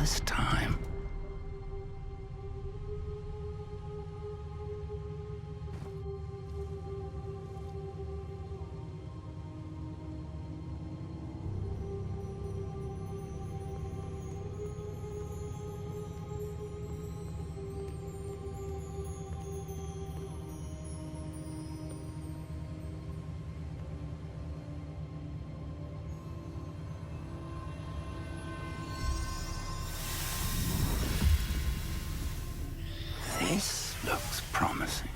this time. This looks promising.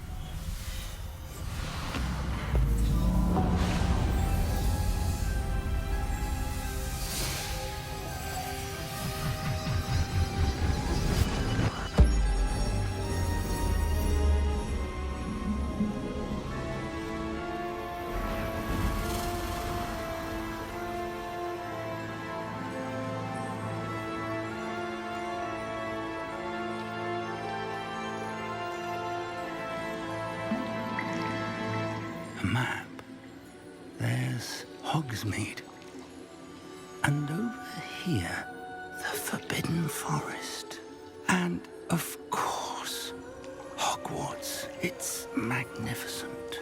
A map. There's Hogsmeade. And over here, the Forbidden Forest. And, of course, Hogwarts. It's magnificent.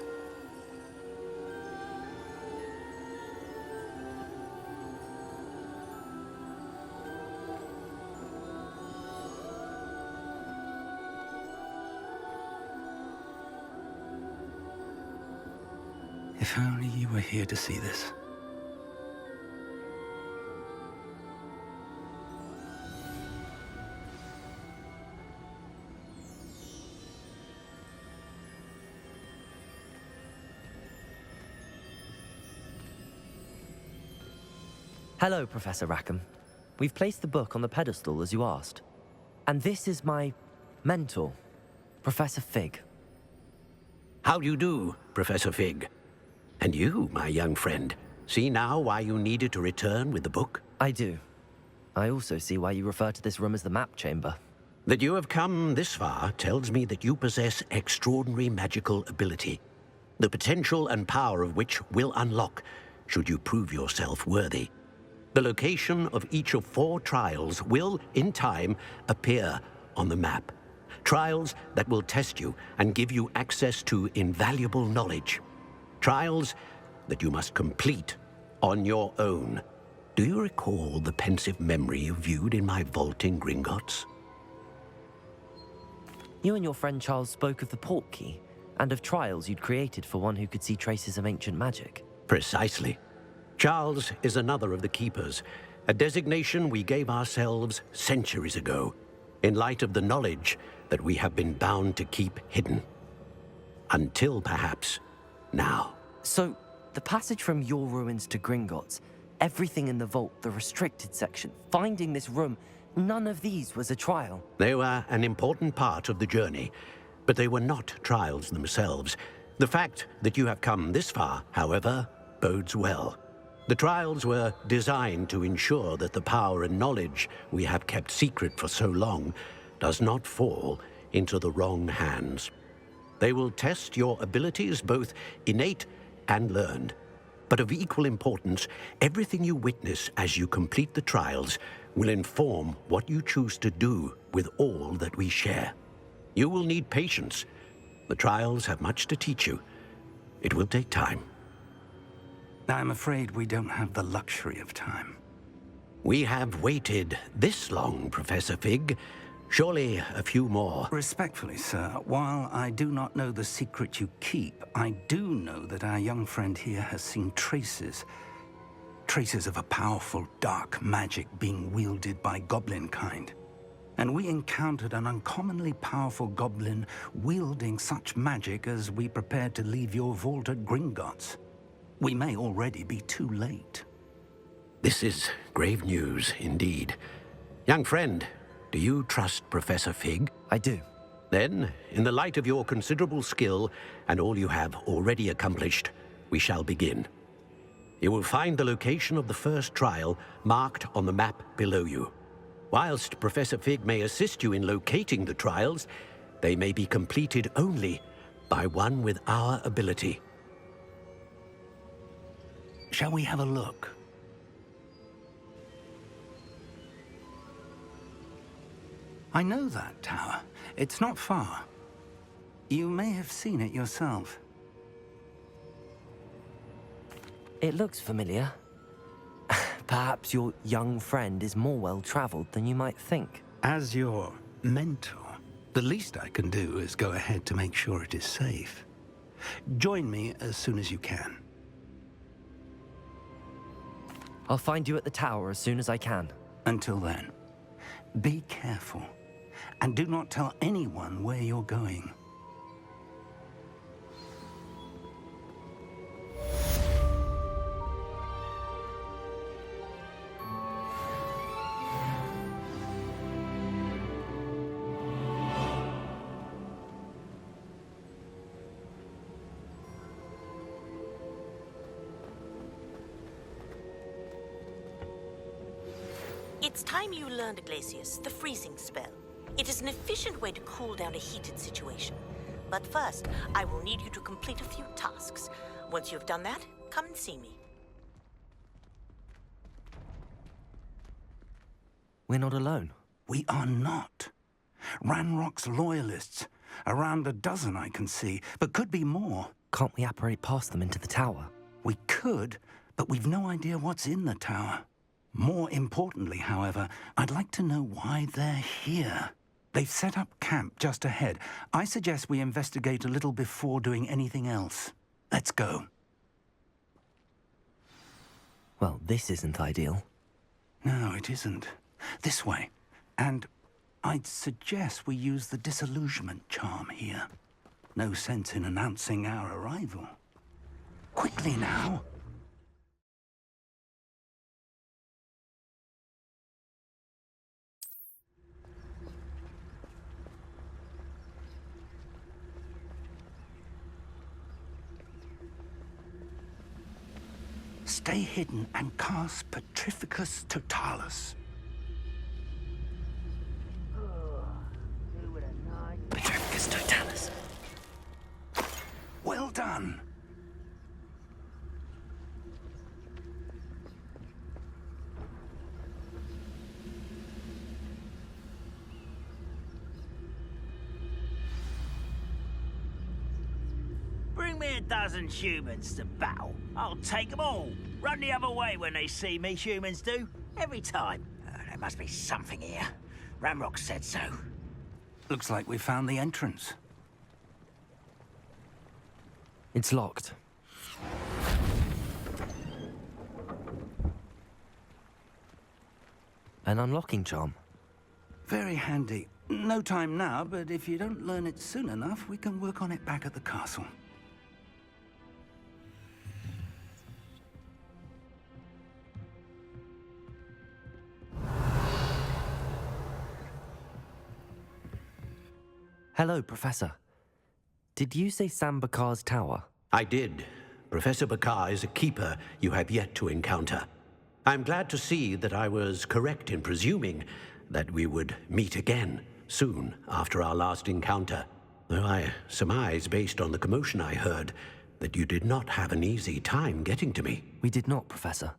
If only you were here to see this. Hello, Professor Rackham. We've placed the book on the pedestal as you asked. And this is my mentor, Professor Fig. How do you do, Professor Fig? And you, my young friend, see now why you needed to return with the book? I do. I also see why you refer to this room as the map chamber. That you have come this far tells me that you possess extraordinary magical ability, the potential and power of which will unlock should you prove yourself worthy. The location of each of 4 trials will, in time, appear on the map. Trials that will test you and give you access to invaluable knowledge. Trials that you must complete on your own. Do you recall the pensive memory you viewed in my vault in Gringotts? You and your friend Charles spoke of the port key, and of trials you'd created for one who could see traces of ancient magic. Precisely. Charles is another of the Keepers, a designation we gave ourselves centuries ago, in light of the knowledge that we have been bound to keep hidden. Until, perhaps, now. So, the passage from your ruins to Gringotts, everything in the vault, the restricted section, finding this room, none of these was a trial. They were an important part of the journey, but they were not trials themselves. The fact that you have come this far, however, bodes well. The trials were designed to ensure that the power and knowledge we have kept secret for so long does not fall into the wrong hands. They will test your abilities, both innate and learned. But of equal importance, everything you witness as you complete the trials will inform what you choose to do with all that we share. You will need patience. The trials have much to teach you. It will take time. I'm afraid we don't have the luxury of time. We have waited this long, Professor Fig. Surely a few more. Respectfully, sir, while I do not know the secret you keep, I do know that our young friend here has seen traces of a powerful dark magic being wielded by goblin kind. And we encountered an uncommonly powerful goblin wielding such magic as we prepared to leave your vault at Gringotts. We may already be too late. This is grave news indeed. Young friend, do you trust Professor Fig? I do. Then, in the light of your considerable skill and all you have already accomplished, we shall begin. You will find the location of the first trial marked on the map below you. Whilst Professor Fig may assist you in locating the trials, they may be completed only by one with our ability. Shall we have a look? I know that tower. It's not far. You may have seen it yourself. It looks familiar. Perhaps your young friend is more well-traveled than you might think. As your mentor, the least I can do is go ahead to make sure it is safe. Join me as soon as you can. I'll find you at the tower as soon as I can. Until then, be careful, and do not tell anyone where you're going. It's time you learned, Glacius, the freezing spell. It is an efficient way to cool down a heated situation. But first, I will need you to complete a few tasks. Once you've done that, come and see me. We're not alone. We are not. Ranrock's loyalists. Around a dozen I can see, but could be more. Can't we apparate past them into the tower? We could, but we've no idea what's in the tower. More importantly, however, I'd like to know why they're here. They've set up camp just ahead. I suggest we investigate a little before doing anything else. Let's go. Well, this isn't ideal. No, it isn't. This way. And I'd suggest we use the disillusionment charm here. No sense in announcing our arrival. Quickly now. Stay hidden and cast Petrificus Totalis. Petrificus Totalis. Well done. Bring me a dozen humans to battle. I'll take them all. Run the other way when they see me, humans do. Every time. There must be something here. Ramrock said so. Looks like we found the entrance. It's locked. An unlocking charm. Very handy. No time now, but if you don't learn it soon enough, we can work on it back at the castle. Hello, Professor. Did you say Sam Bakar's tower? I did. Professor Bakar is a keeper you have yet to encounter. I'm glad to see that I was correct in presuming that we would meet again soon after our last encounter. Though I surmise, based on the commotion I heard, that you did not have an easy time getting to me. We did not, Professor.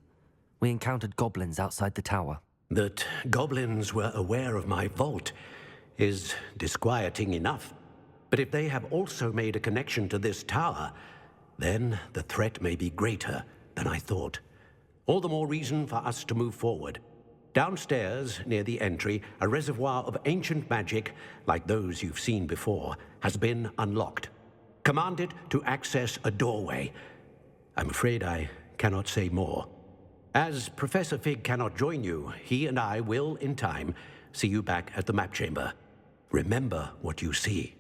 We encountered goblins outside the tower. That goblins were aware of my vault is disquieting enough. But if they have also made a connection to this tower, then the threat may be greater than I thought. All the more reason for us to move forward. Downstairs, near the entry, a reservoir of ancient magic, like those you've seen before, has been unlocked. Command it to access a doorway. I'm afraid I cannot say more. As Professor Fig cannot join you, he and I will, in time, see you back at the map chamber. Remember what you see.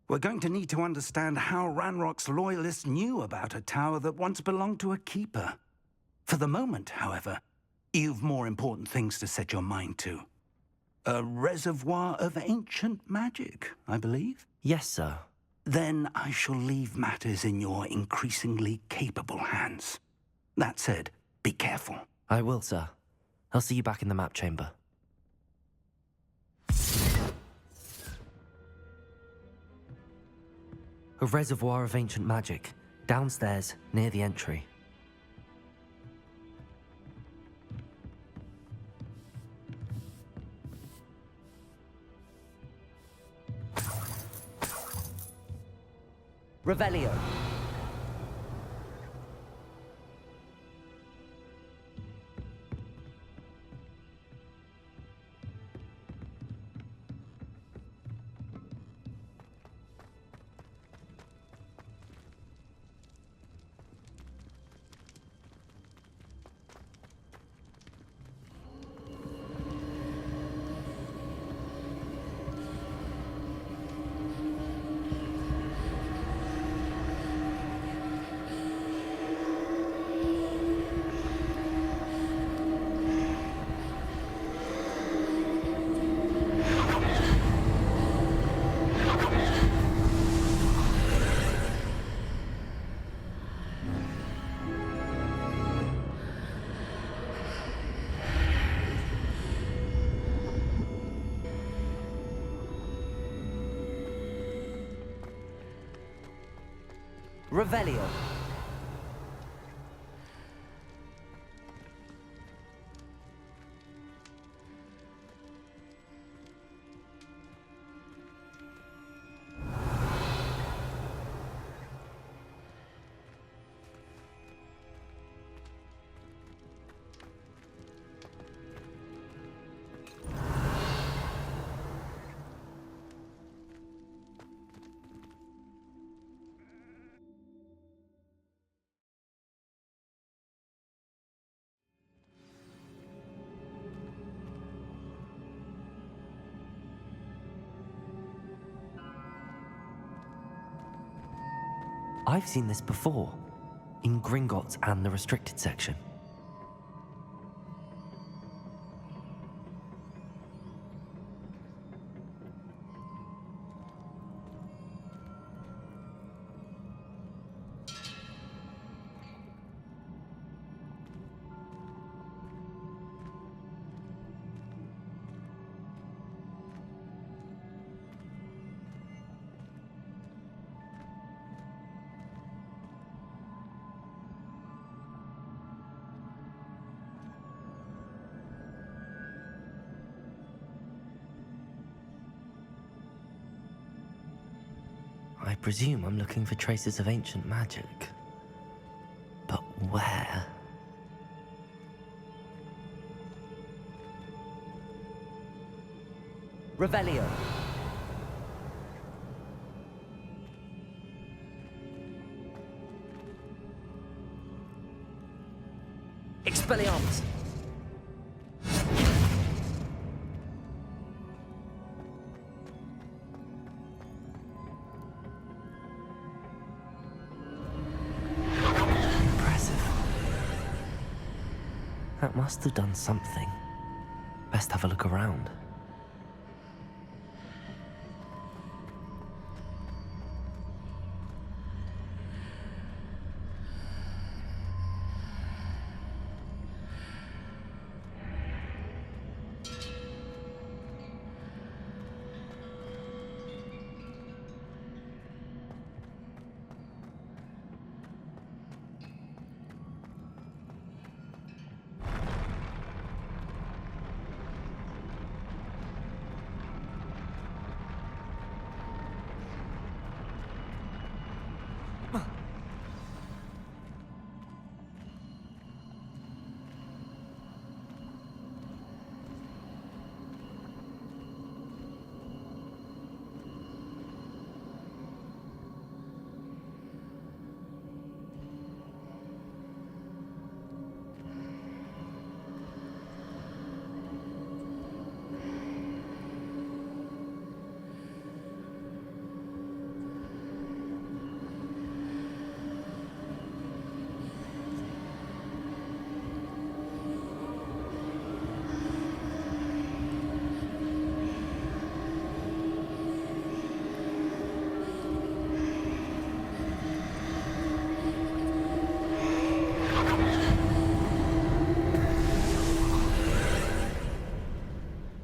We're going to need to understand how Ranrock's loyalists knew about a tower that once belonged to a keeper. For the moment, however, you've more important things to set your mind to. A reservoir of ancient magic, I believe? Yes, sir. Then I shall leave matters in your increasingly capable hands. That said, be careful. I will, sir. I'll see you back in the map chamber. A reservoir of ancient magic, downstairs, near the entry. Revelio. Revelio. I've seen this before, in Gringotts and the restricted section. I presume I'm looking for traces of ancient magic. But where? Revelio. Expelliarmus. That must have done something. Best have a look around.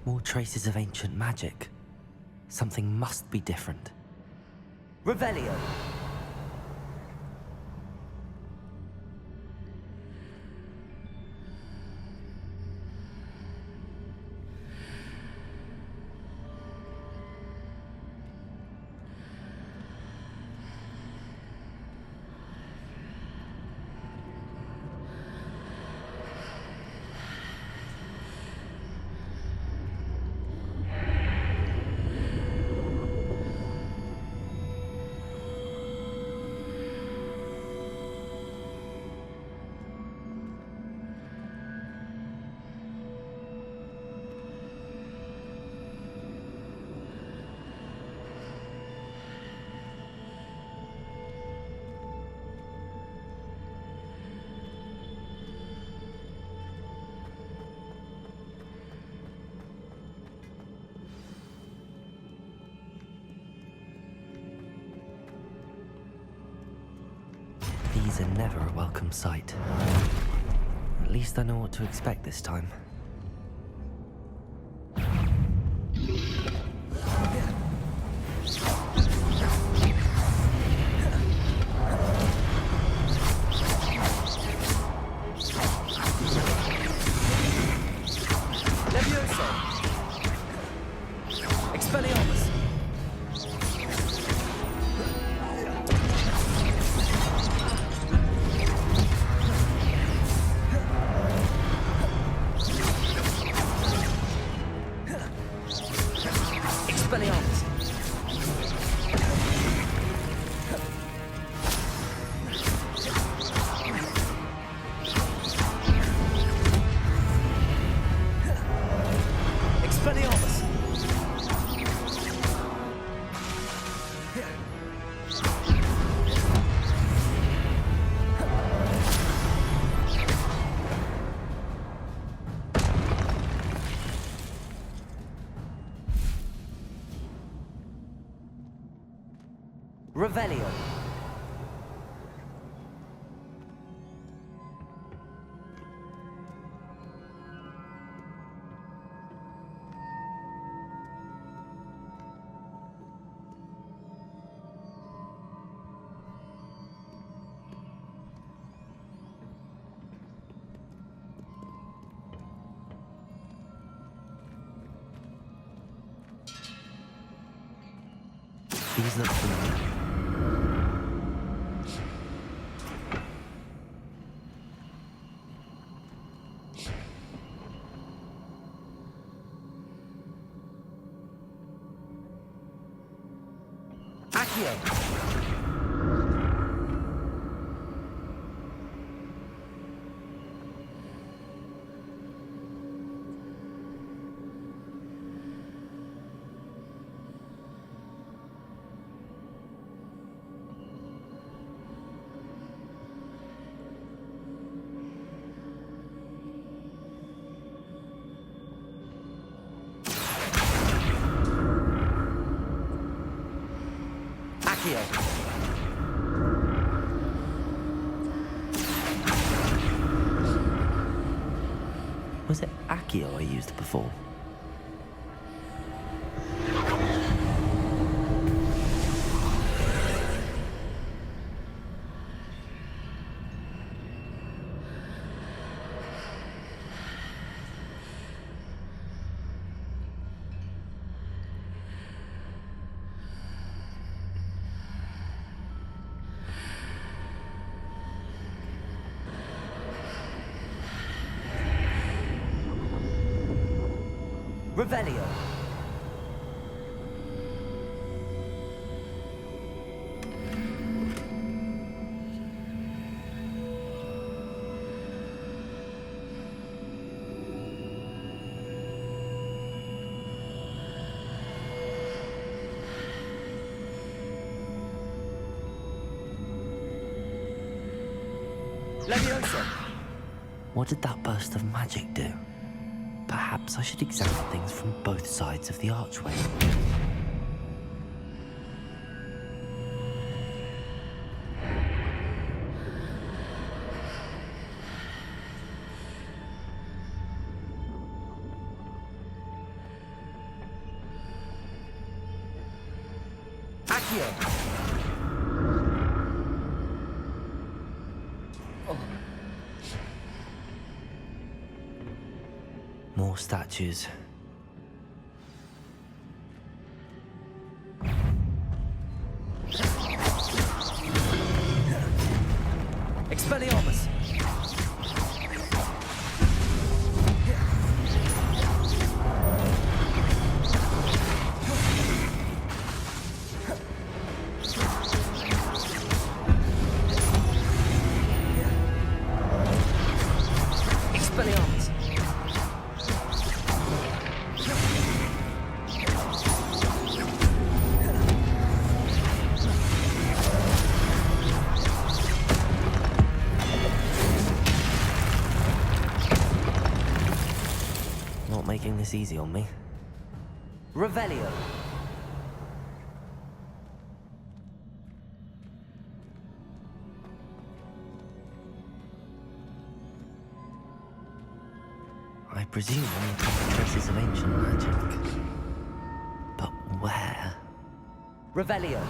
More traces of ancient magic. Something must be different. Revelio. These are never a welcome sight. At least I know what to expect this time. Revelio. These look familiar. Was it Accio I used before? Revelio. Leviosa. What did that burst of magic do? Perhaps I should examine things from both sides of the archway. Accio! More statues. Expelliarmus! Expelliarmus! Not making this easy on me. Revelio. I presume only a couple of traces of ancient magic. But where? Revelio!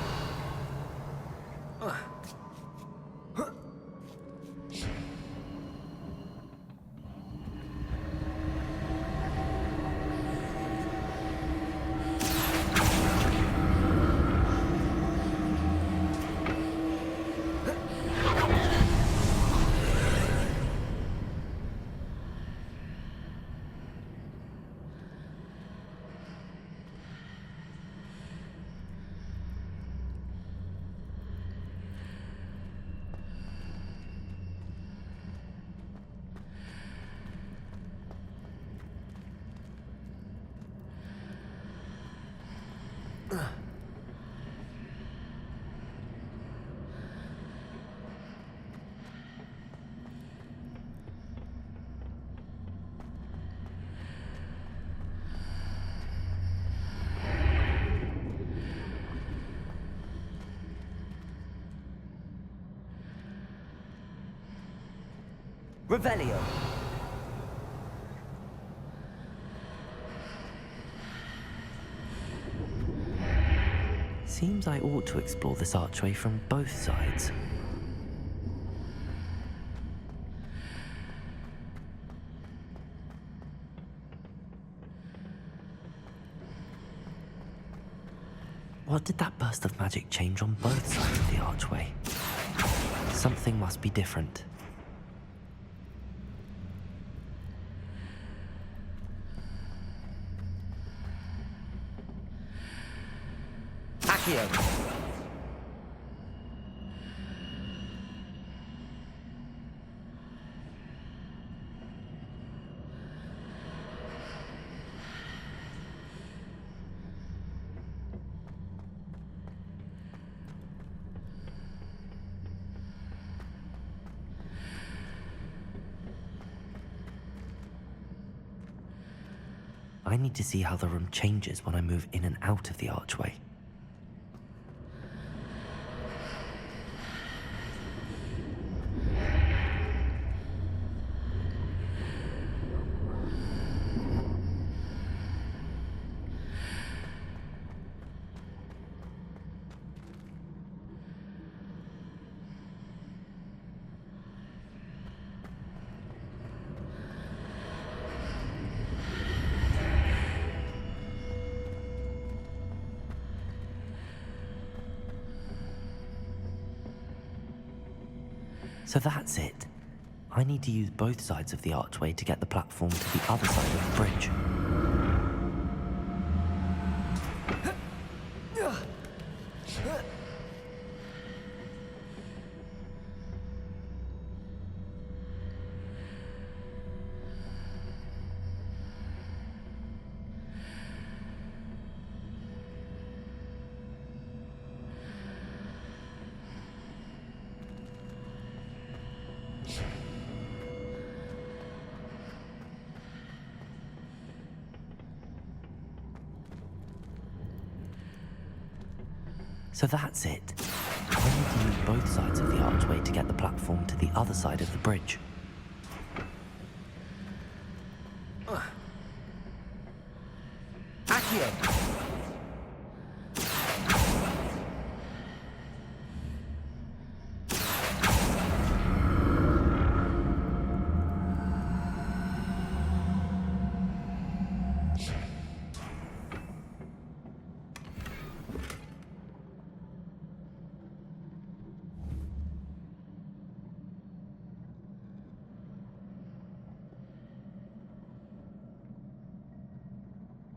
Revelio! Seems I ought to explore this archway from both sides. What did that burst of magic change on both sides of the archway? Something must be different. Accio! I need to see how the room changes when I move in and out of the archway. So that's it. I need to use both sides of the archway to get the platform to the other side of the bridge. So that's it. I need to use both sides of the archway to get the platform to the other side of the bridge. Accio!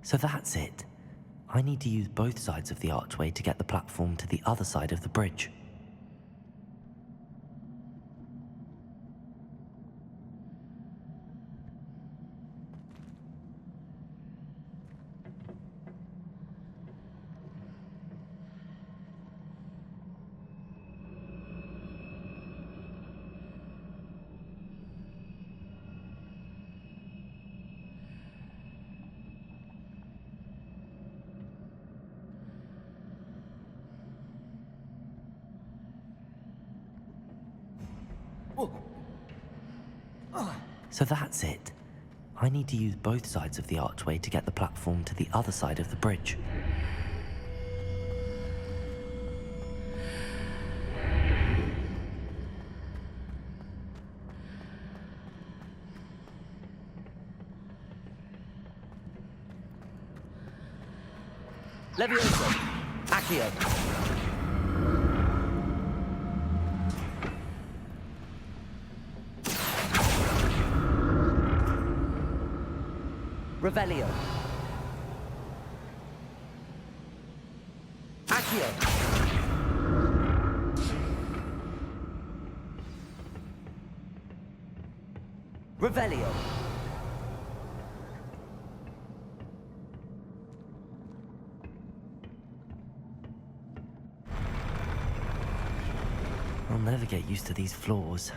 So that's it. I need to use both sides of the archway to get the platform to the other side of the bridge. So that's it. I need to use both sides of the archway to get the platform to the other side of the bridge. Levioso! Accio! Revelio! Accio! Revelio! I'll never get used to these floors.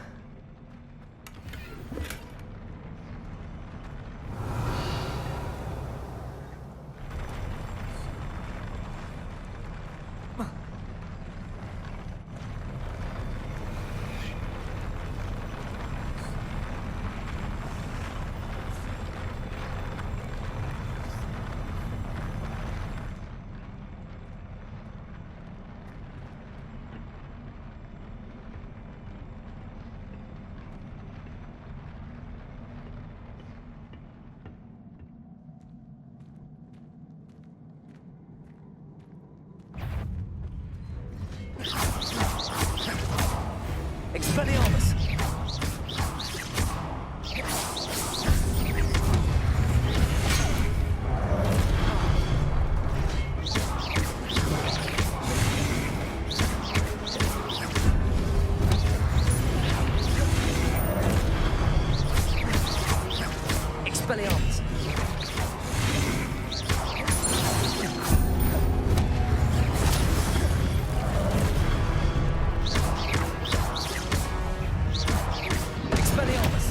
Expelliarmus! Expelliarmus! Expelliarmus!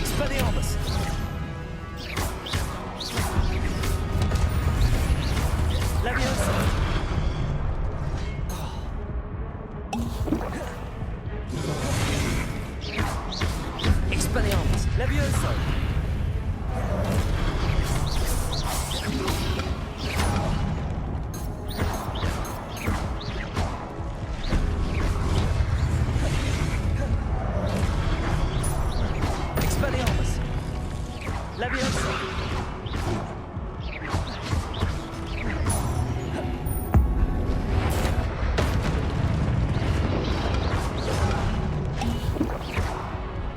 Expelliarmus! Levioso! Expelliarmus! Levioso! Expelliarmus! Levioso!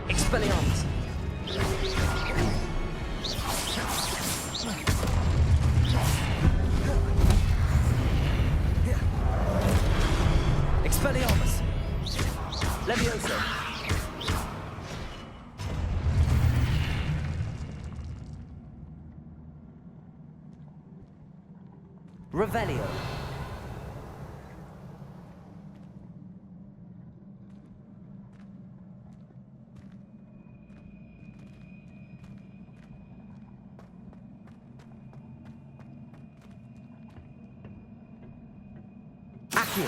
Expelliarmus! Expelliarmus! Levioso! Revelio! Accio!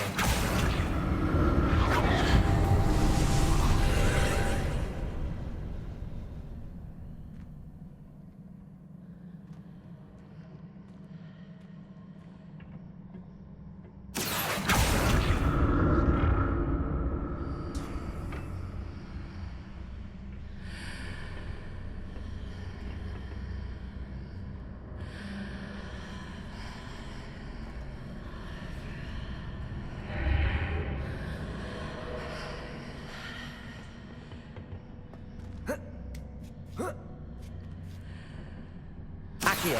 Accio!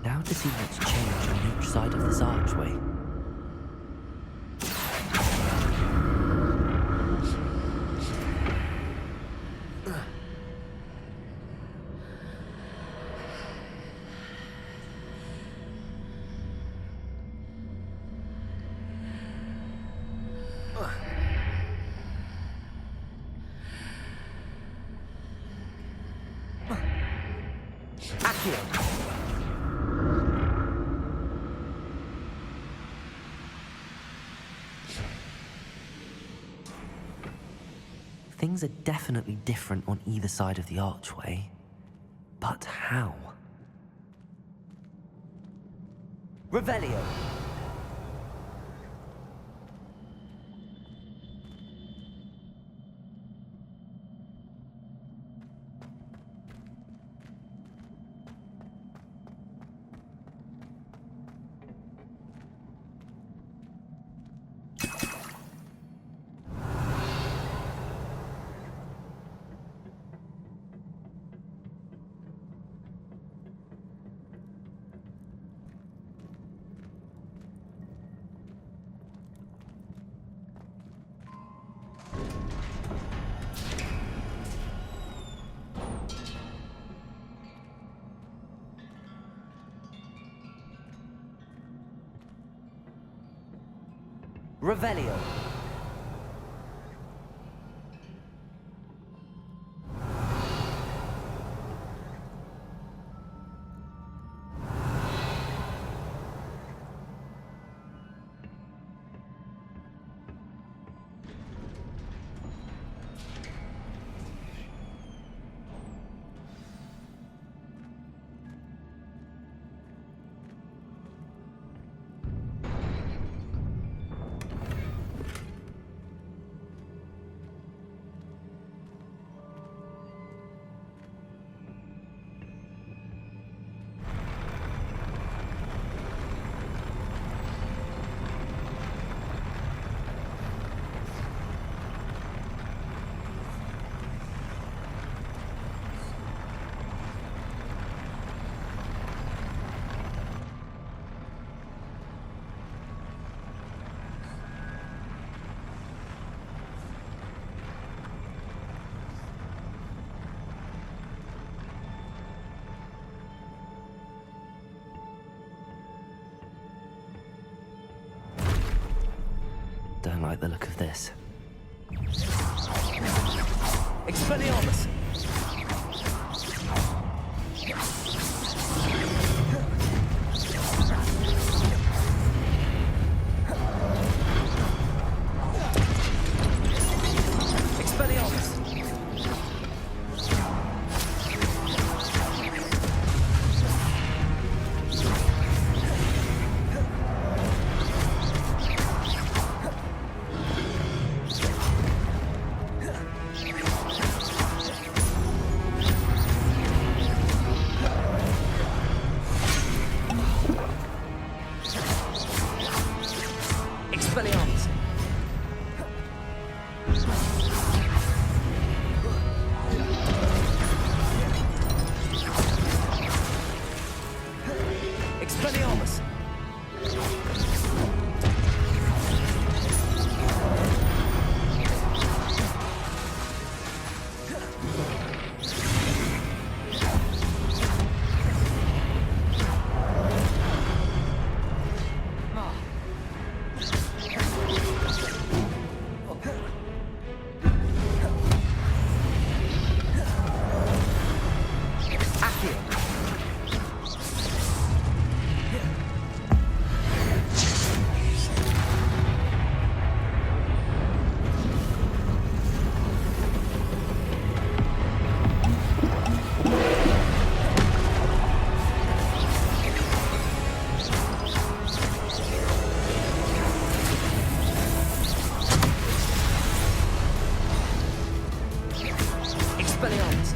Now to see what's changed on each side of this archway. Things are definitely different on either side of the archway. But how? Revelio! Revelio. Don't like the look of this. Expelliarmus! Expelliarmus! Expelliarmus! Expelliarmus! Expelliarmus!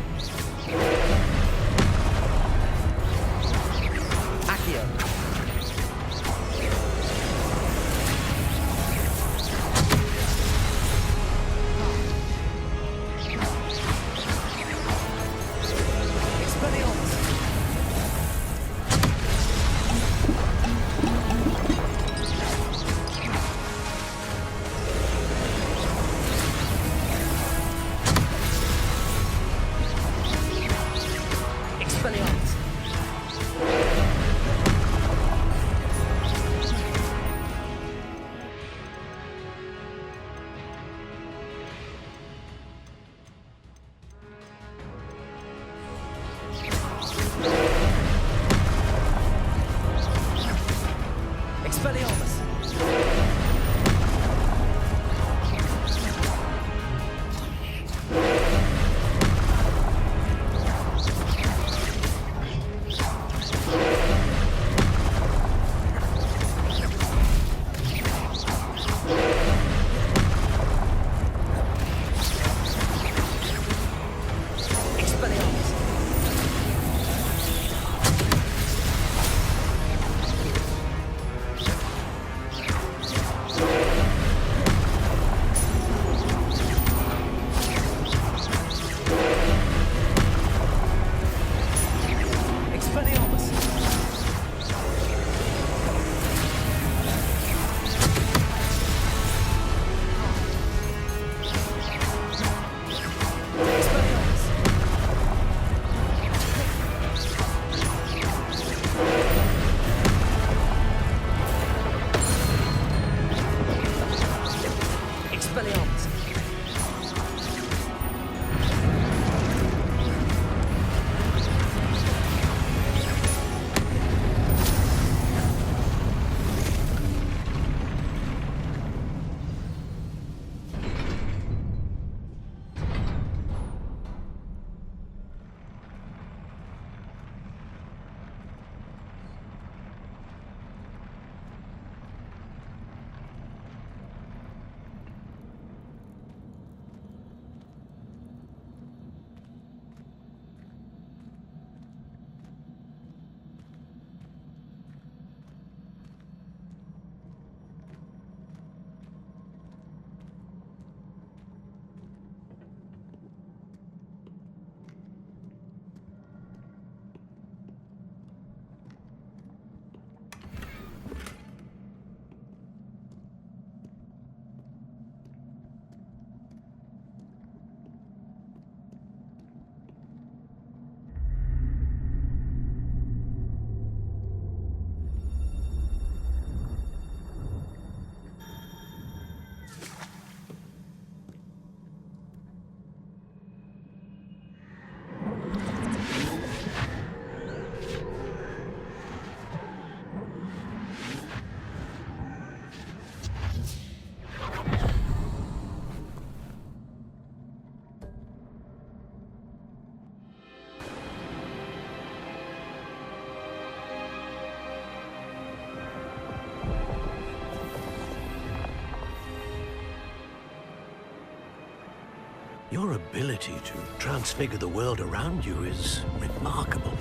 Your ability to transfigure the world around you is remarkable.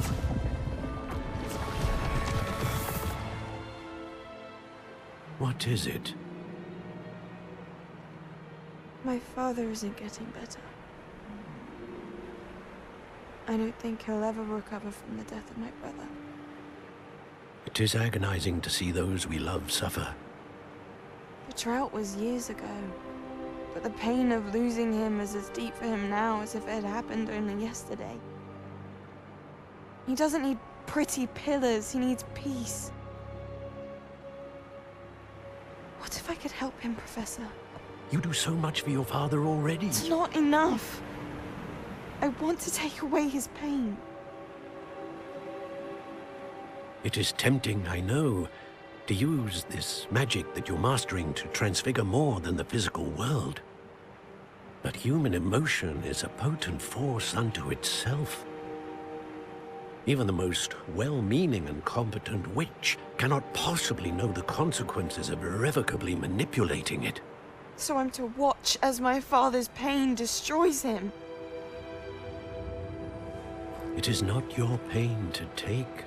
What is it? My father isn't getting better. I don't think he'll ever recover from the death of my brother. It is agonizing to see those we love suffer. The drought was years ago, but the pain of losing him is as deep for him now as if it had happened only yesterday. He doesn't need pretty pillars, he needs peace. What if I could help him, Professor? You do so much for your father already. It's not enough. I want to take away his pain. It is tempting, I know, to use this magic that you're mastering to transfigure more than the physical world. But human emotion is a potent force unto itself. Even the most well-meaning and competent witch cannot possibly know the consequences of irrevocably manipulating it. So I'm to watch as my father's pain destroys him. It is not your pain to take.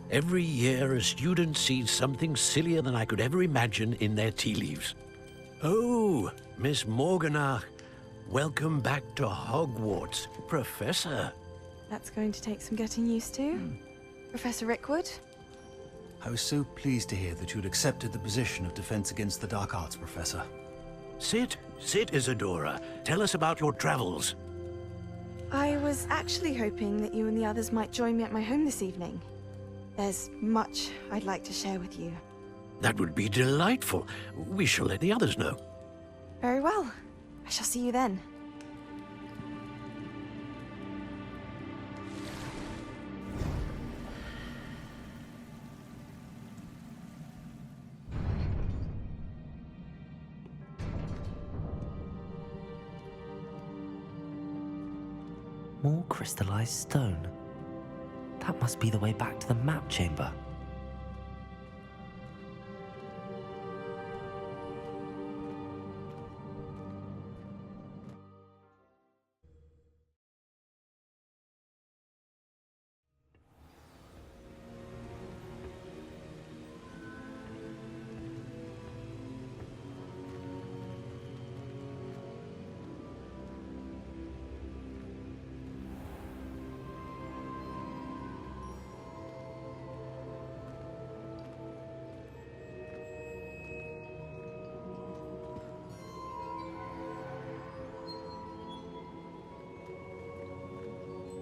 Every year, a student sees something sillier than I could ever imagine in their tea leaves. Oh, Miss Morganach, welcome back to Hogwarts, Professor. That's going to take some getting used to. Professor Rickwood? I was so pleased to hear that you'd accepted the position of Defense Against the Dark Arts, Professor. Sit, Isadora. Tell us about your travels. I was actually hoping that you and the others might join me at my home this evening. There's much I'd like to share with you. That would be delightful. We shall let the others know. Very well. I shall see you then. More crystallized stone. That must be the way back to the map chamber.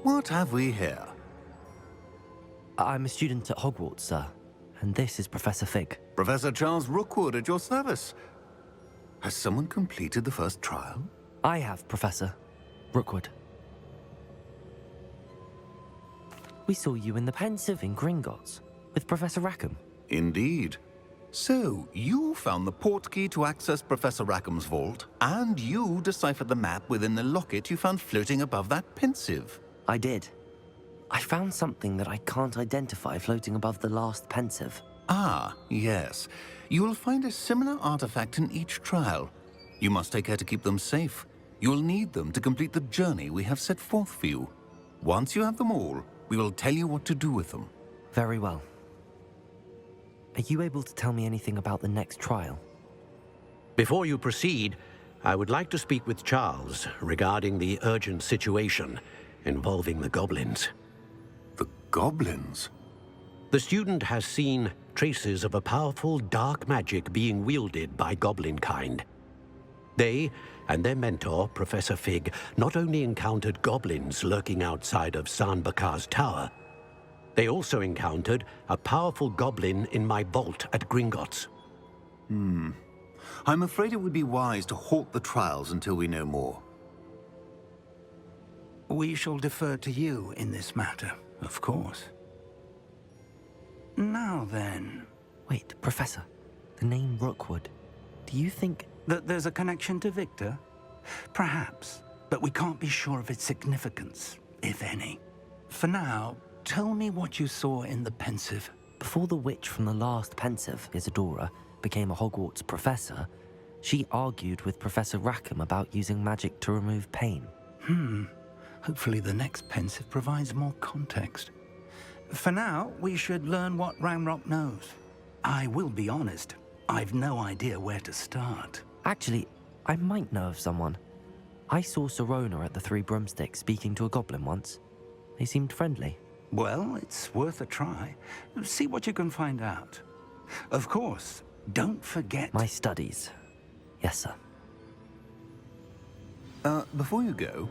What have we here? I'm a student at Hogwarts, sir, and this is Professor Fig. Professor Charles Rookwood at your service. Has someone completed the first trial? I have, Professor Rookwood. We saw you in the Pensive in Gringotts with Professor Rackham. Indeed. So, you found the portkey to access Professor Rackham's vault, and you deciphered the map within the locket you found floating above that Pensive. I did. I found something that I can't identify floating above the last Pensive. Ah, yes. You will find a similar artifact in each trial. You must take care to keep them safe. You will need them to complete the journey we have set forth for you. Once you have them all, we will tell you what to do with them. Very well. Are you able to tell me anything about the next trial? Before you proceed, I would like to speak with Charles regarding the urgent situation involving the goblins. The goblins? The student has seen traces of a powerful dark magic being wielded by goblin kind. They and their mentor, Professor Fig, not only encountered goblins lurking outside of San Bakar's tower, they also encountered a powerful goblin in my vault at Gringotts. I'm afraid it would be wise to halt the trials until we know more. We shall defer to you in this matter, of course. Now then... Wait, Professor. The name Rookwood. Do you think... That there's a connection to Victor? Perhaps. but we can't be sure of its significance, if any. For now, tell me what you saw in the pensive. Before the witch from the last pensive, Isadora, became a Hogwarts professor, she argued with Professor Rackham about using magic to remove pain. Hopefully the next pensive provides more context. For now, we should learn what Ranrock knows. I will be honest, I've no idea where to start. Actually, I might know of someone. I saw Sirona at the Three Broomsticks speaking to a goblin once. They seemed friendly. Well, it's worth a try. See what you can find out. Of course, don't forget... My studies. Yes, sir. Before you go...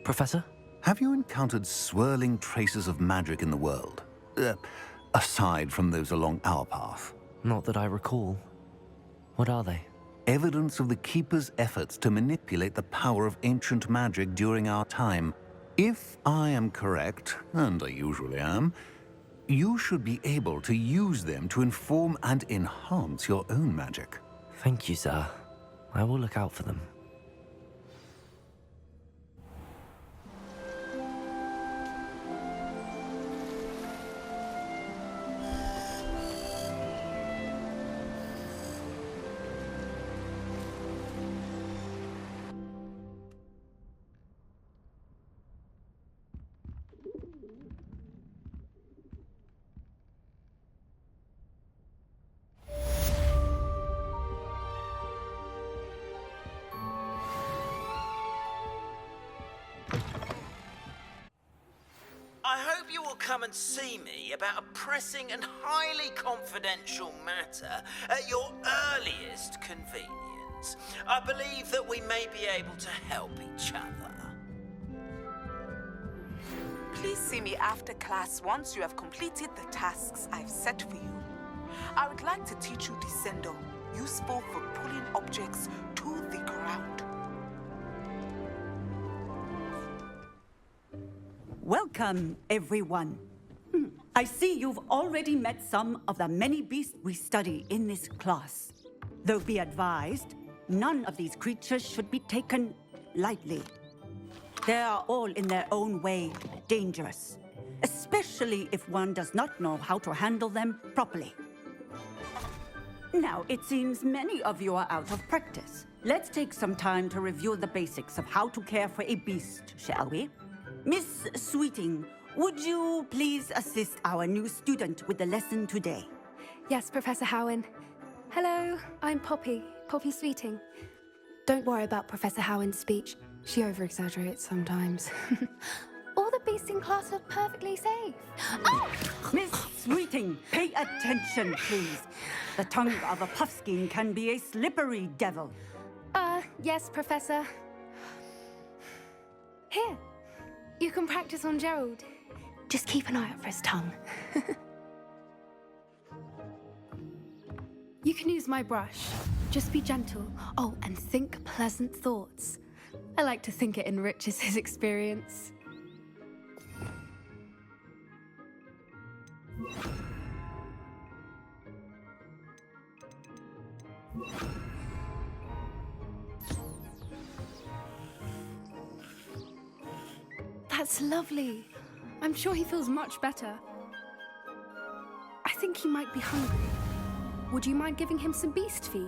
Professor? Have you encountered swirling traces of magic in the world? Aside from those along our path? Not that I recall. What are they? Evidence of the Keeper's efforts to manipulate the power of ancient magic during our time. If I am correct, and I usually am, you should be able to use them to inform and enhance your own magic. Thank you, sir. I will look out for them. I hope you will come and see me about a pressing and highly confidential matter at your earliest convenience. I believe that we may be able to help each other. Please see me after class once you have completed the tasks I've set for you. I would like to teach you Descendo, useful for pulling objects to the ground. Welcome, everyone. I see you've already met some of the many beasts we study in this class. Though be advised, none of these creatures should be taken lightly. They are all in their own way dangerous, especially if one does not know how to handle them properly. Now, it seems many of you are out of practice. Let's take some time to review the basics of how to care for a beast, shall we? Miss Sweeting, would you please assist our new student with the lesson today? Yes, Professor Howen. Hello, I'm Poppy Sweeting. Don't worry about Professor Howen's speech. She over-exaggerates sometimes. All the beasts in class are perfectly safe. Oh! Miss Sweeting, pay attention, please. The tongue of a puffskein can be a slippery devil. Yes, Professor. Here, you can practice on Gerald. Just keep an eye out for his tongue. You can use my brush. Just be gentle. Oh, and think pleasant thoughts. I like to think it enriches his experience. That's lovely. I'm sure he feels much better. I think he might be hungry. Would you mind giving him some beast feed?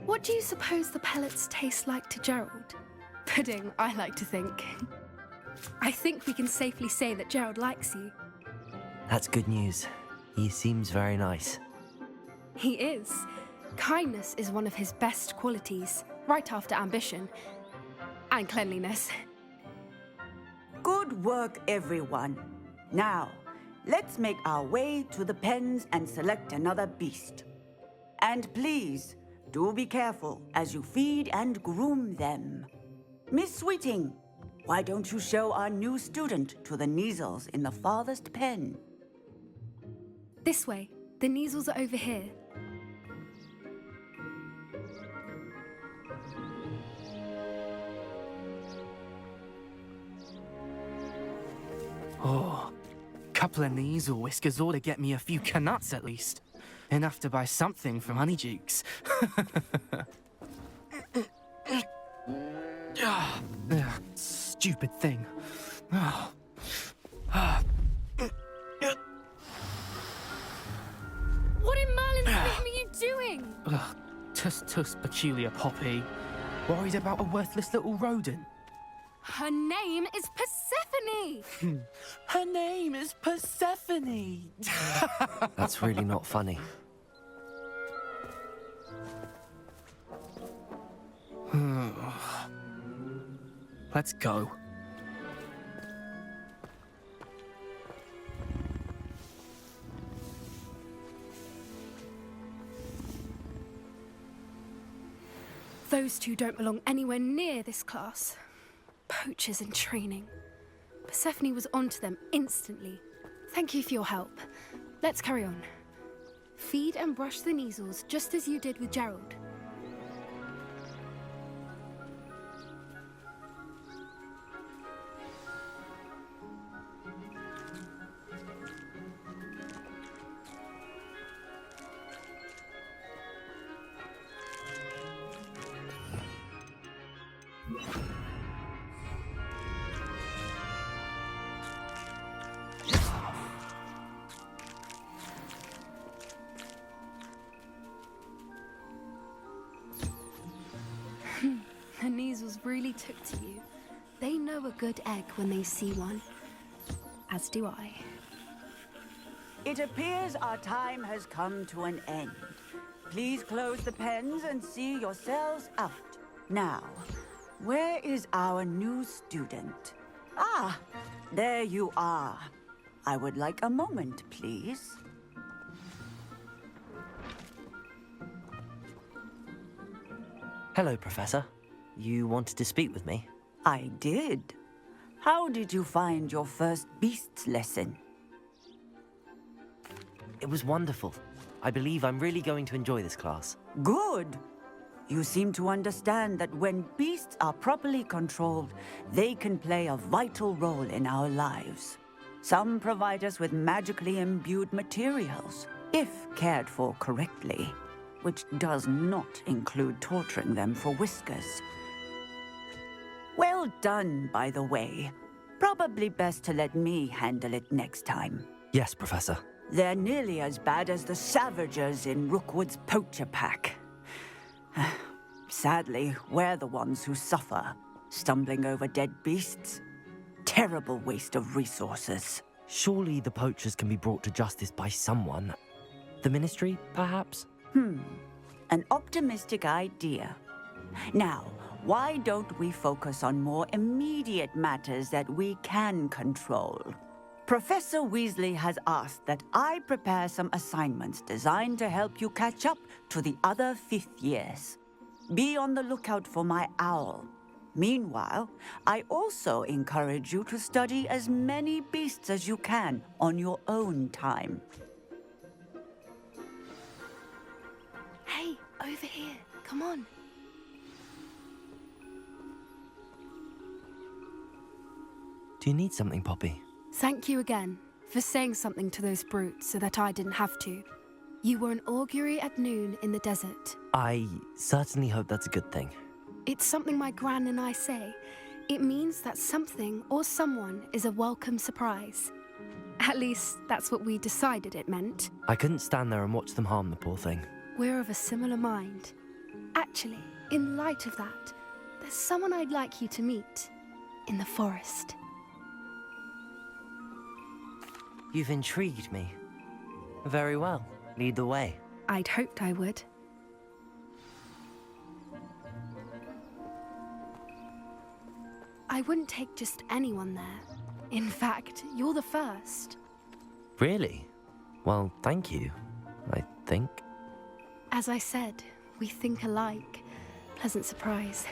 What do you suppose the pellets taste like to Gerald? Pudding, I like to think. I think we can safely say that Gerald likes you. That's good news. He seems very nice. He is. Kindness is one of his best qualities, right after ambition. And cleanliness. Good work, everyone. Now, let's make our way to the pens and select another beast. And please, do be careful as you feed and groom them. Miss Sweeting, why don't you show our new student to the Kneazles in the farthest pen? This way. The Neasels are over here. Oh, couple of Neasel whiskers ought to get me a few canuts at least. Enough to buy something from Honeydukes. Stupid thing. What in Merlin's name are you doing? Tuss, peculiar Poppy. Worried about a worthless little rodent? Her name is Persephone! Her name is Persephone! That's really not funny. Let's go. Those two don't belong anywhere near this class. Poachers in training. Persephone was onto them instantly. Thank you for your help. Let's carry on. Feed and brush the Neasels just as you did with Gerald. The Neasels really took to you. They know a good egg when they see one. As do I. It appears our time has come to an end. Please close the pens and see yourselves out. Now, where is our new student? Ah, there you are. I would like a moment, please. Hello, Professor. You wanted to speak with me? I did. How did you find your first beasts lesson? It was wonderful. I believe I'm really going to enjoy this class. Good. You seem to understand that when beasts are properly controlled, they can play a vital role in our lives. Some provide us with magically imbued materials, if cared for correctly, which does not include torturing them for whiskers. Well done, by the way. Probably best to let me handle it next time. Yes, Professor. They're nearly as bad as the Savagers in Rookwood's poacher pack. Sadly, we're the ones who suffer, stumbling over dead beasts. Terrible waste of resources. Surely the poachers can be brought to justice by someone. The Ministry, perhaps? An optimistic idea. Now, why don't we focus on more immediate matters that we can control? Professor Weasley has asked that I prepare some assignments designed to help you catch up to the other fifth years. Be on the lookout for my owl. Meanwhile, I also encourage you to study as many beasts as you can on your own time. Hey, over here. Come on. Do you need something, Poppy? Thank you again for saying something to those brutes so that I didn't have to. You were an augury at noon in the desert. I certainly hope that's a good thing. It's something my gran and I say. It means that something or someone is a welcome surprise. At least, that's what we decided it meant. I couldn't stand there and watch them harm the poor thing. We're of a similar mind. Actually, in light of that, there's someone I'd like you to meet. In the forest. You've intrigued me. Very well. Lead the way. I'd hoped I would. I wouldn't take just anyone there. In fact, you're the first. Really? Well, thank you, I think. As I said, we think alike. Pleasant surprise.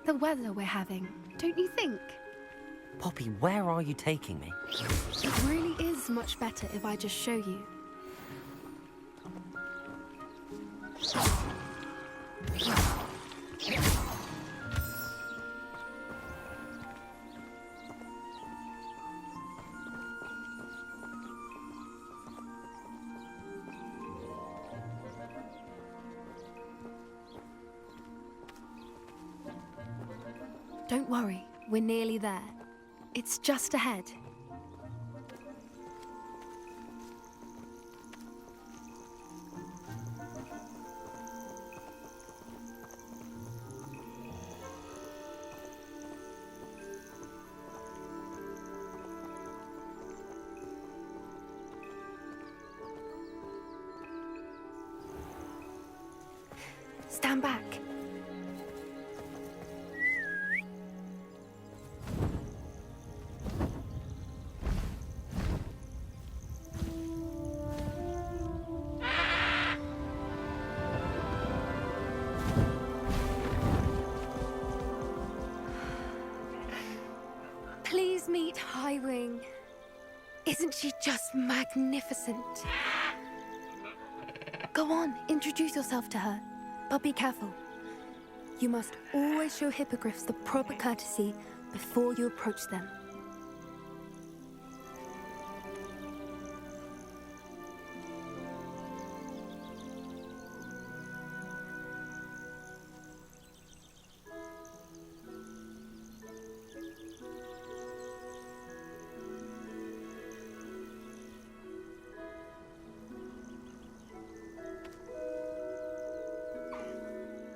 the weather we're having, don't you think? Poppy, where are you taking me? It really is much better if I just show you. Don't worry, we're nearly there. It's just ahead. Stand back. Please meet Highwing. Isn't she just magnificent? Go on, introduce yourself to her. But be careful. You must always show hippogriffs the proper courtesy before you approach them.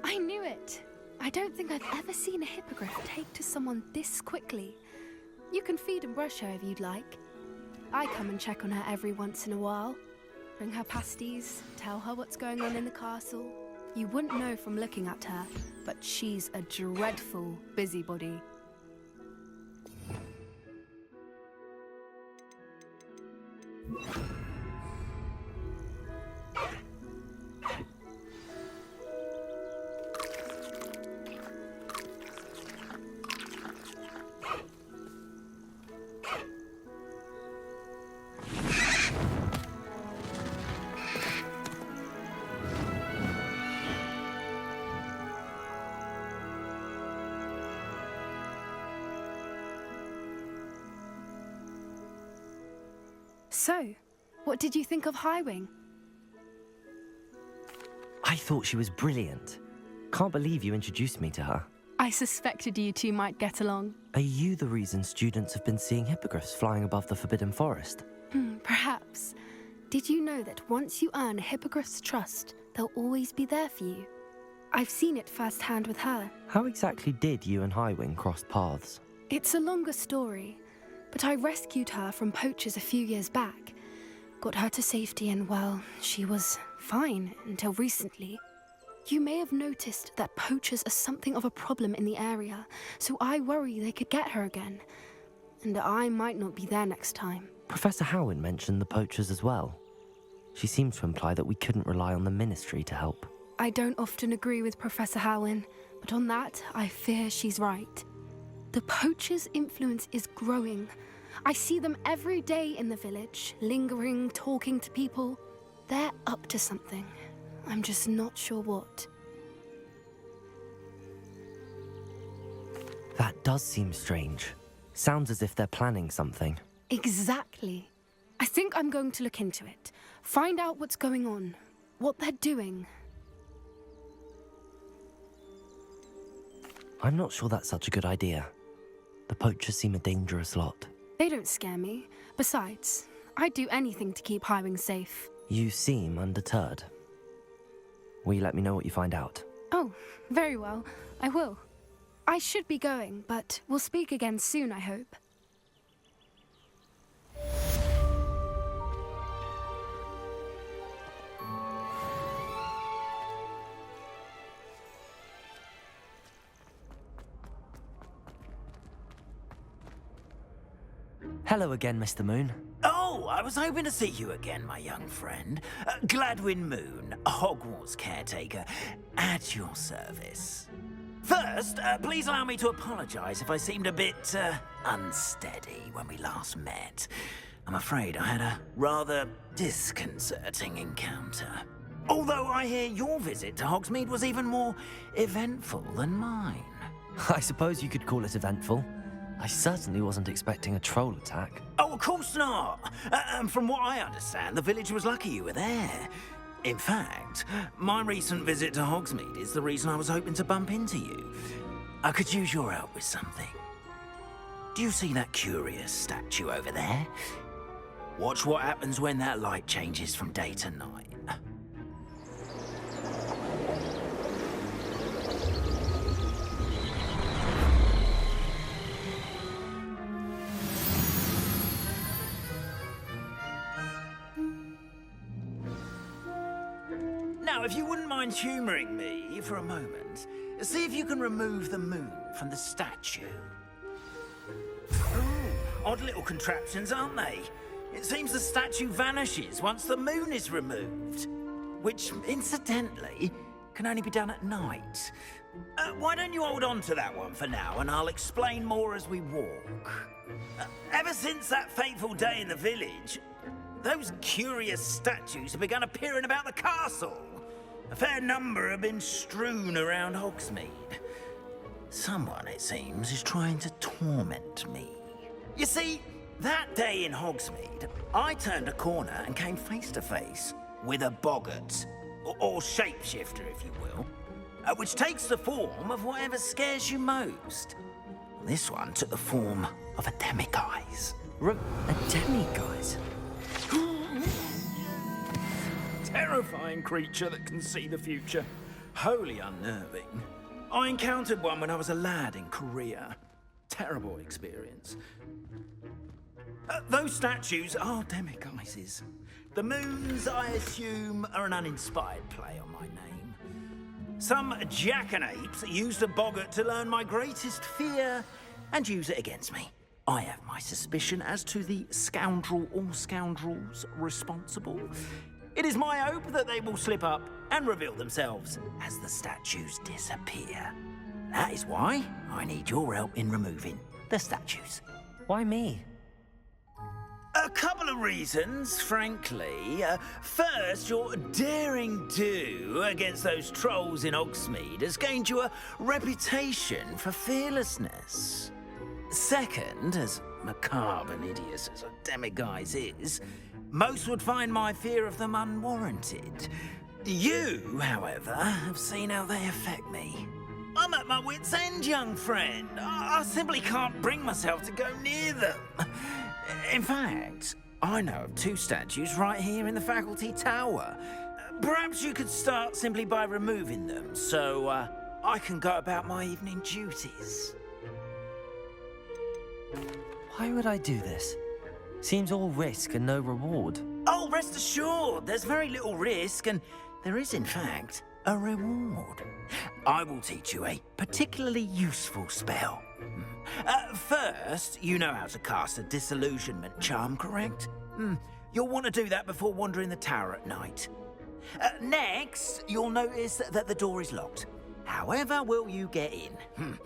I knew it! I don't think I've ever seen a hippogriff take to someone this quickly. You can feed and brush her if you'd like. I come and check on her every once in a while. Bring her pasties, tell her what's going on in the castle. You wouldn't know from looking at her, but she's a dreadful busybody. So, what did you think of Highwing? I thought she was brilliant. Can't believe you introduced me to her. I suspected you two might get along. Are you the reason students have been seeing hippogriffs flying above the Forbidden Forest? Perhaps. Did you know that once you earn a hippogriff's trust, they'll always be there for you? I've seen it firsthand with her. How exactly did you and Highwing cross paths? It's a longer story, but I rescued her from poachers a few years back. Got her to safety and, well, she was fine until recently. You may have noticed that poachers are something of a problem in the area, so I worry they could get her again. And I might not be there next time. Professor Howen mentioned the poachers as well. She seemed to imply that we couldn't rely on the Ministry to help. I don't often agree with Professor Howen, but on that, I fear she's right. The poachers' influence is growing. I see them every day in the village, lingering, talking to people. They're up to something. I'm just not sure what. That does seem strange. Sounds as if they're planning something. Exactly. I think I'm going to look into it. Find out what's going on, what they're doing. I'm not sure that's such a good idea. The poachers seem a dangerous lot. They don't scare me. Besides, I'd do anything to keep Highwing safe. You seem undeterred. Will you let me know what you find out? Oh, very well. I will. I should be going, but we'll speak again soon, I hope. Hello again, Mr. Moon. Oh, I was hoping to see you again, my young friend. Gladwin Moon, Hogwarts caretaker, at your service. First, please allow me to apologize if I seemed a bit unsteady when we last met. I'm afraid I had a rather disconcerting encounter. Although I hear your visit to Hogsmeade was even more eventful than mine. I suppose you could call it eventful. I certainly wasn't expecting a troll attack. Oh, of course not. From what I understand, the village was lucky you were there. In fact, my recent visit to Hogsmeade is the reason I was hoping to bump into you. I could use your help with something. Do you see that curious statue over there? Watch what happens when that light changes from day to night. Now, if you wouldn't mind humouring me for a moment, see if you can remove the moon from the statue. Ooh, odd little contraptions, aren't they? It seems the statue vanishes once the moon is removed. Which, incidentally, can only be done at night. Why don't you hold on to that one for now, and I'll explain more as we walk. Ever since that fateful day in the village, those curious statues have begun appearing about the castle. A fair number have been strewn around Hogsmeade. Someone, it seems, is trying to torment me. You see, that day in Hogsmeade, I turned a corner and came face to face with a boggart, or shapeshifter, if you will, which takes the form of whatever scares you most. This one took the form of a demiguise. A demiguise? Terrifying creature that can see the future. Wholly unnerving. I encountered one when I was a lad in Korea. Terrible experience. Those statues are demiguises. The moons, I assume, are an uninspired play on my name. Some jackanapes used a boggart to learn my greatest fear and use it against me. I have my suspicion as to the scoundrel or scoundrels responsible. It is my hope that they will slip up and reveal themselves as the statues disappear. That is why I need your help in removing the statues. Why me? A couple of reasons, frankly. First, your daring do against those trolls in Hogsmeade has gained you a reputation for fearlessness. Second, as macabre and hideous as a demiguise is, most would find my fear of them unwarranted. You, however, have seen how they affect me. I'm at my wit's end, young friend. I simply can't bring myself to go near them. In fact, I know of 2 statues right here in the faculty tower. Perhaps you could start simply by removing them, so I can go about my evening duties. Why would I do this? Seems all risk and no reward. Oh, rest assured, there's very little risk, and there is, in fact, a reward. I will teach you a particularly useful spell. First, you know how to cast a disillusionment charm, correct? You'll want to do that before wandering the tower at night. Next, you'll notice that the door is locked. However will you get in?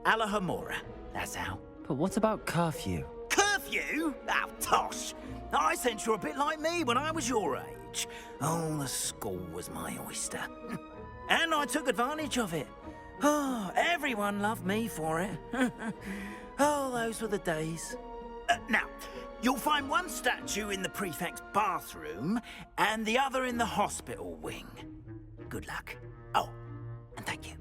Alahomora, that's how. But what about curfew? Curfew? Oh, tosh! I sense you're a bit like me when I was your age. Oh, the school was my oyster. And I took advantage of it. Oh, everyone loved me for it. Oh, those were the days. Now, you'll find one statue in the prefect's bathroom and the other in the hospital wing. Good luck. Oh, and thank you.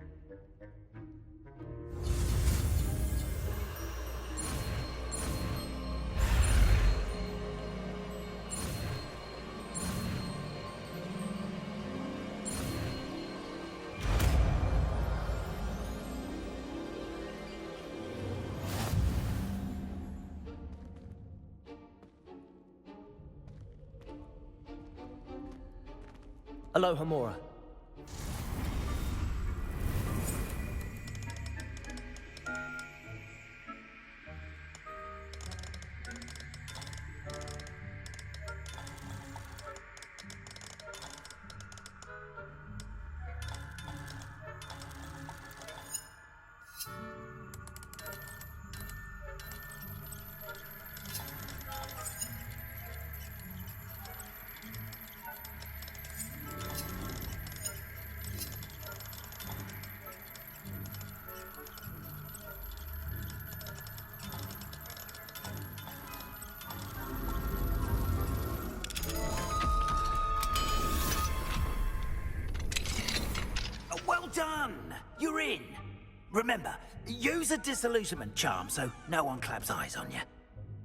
Aloha, Mora. You're in. Remember, use a disillusionment charm so no one claps eyes on you.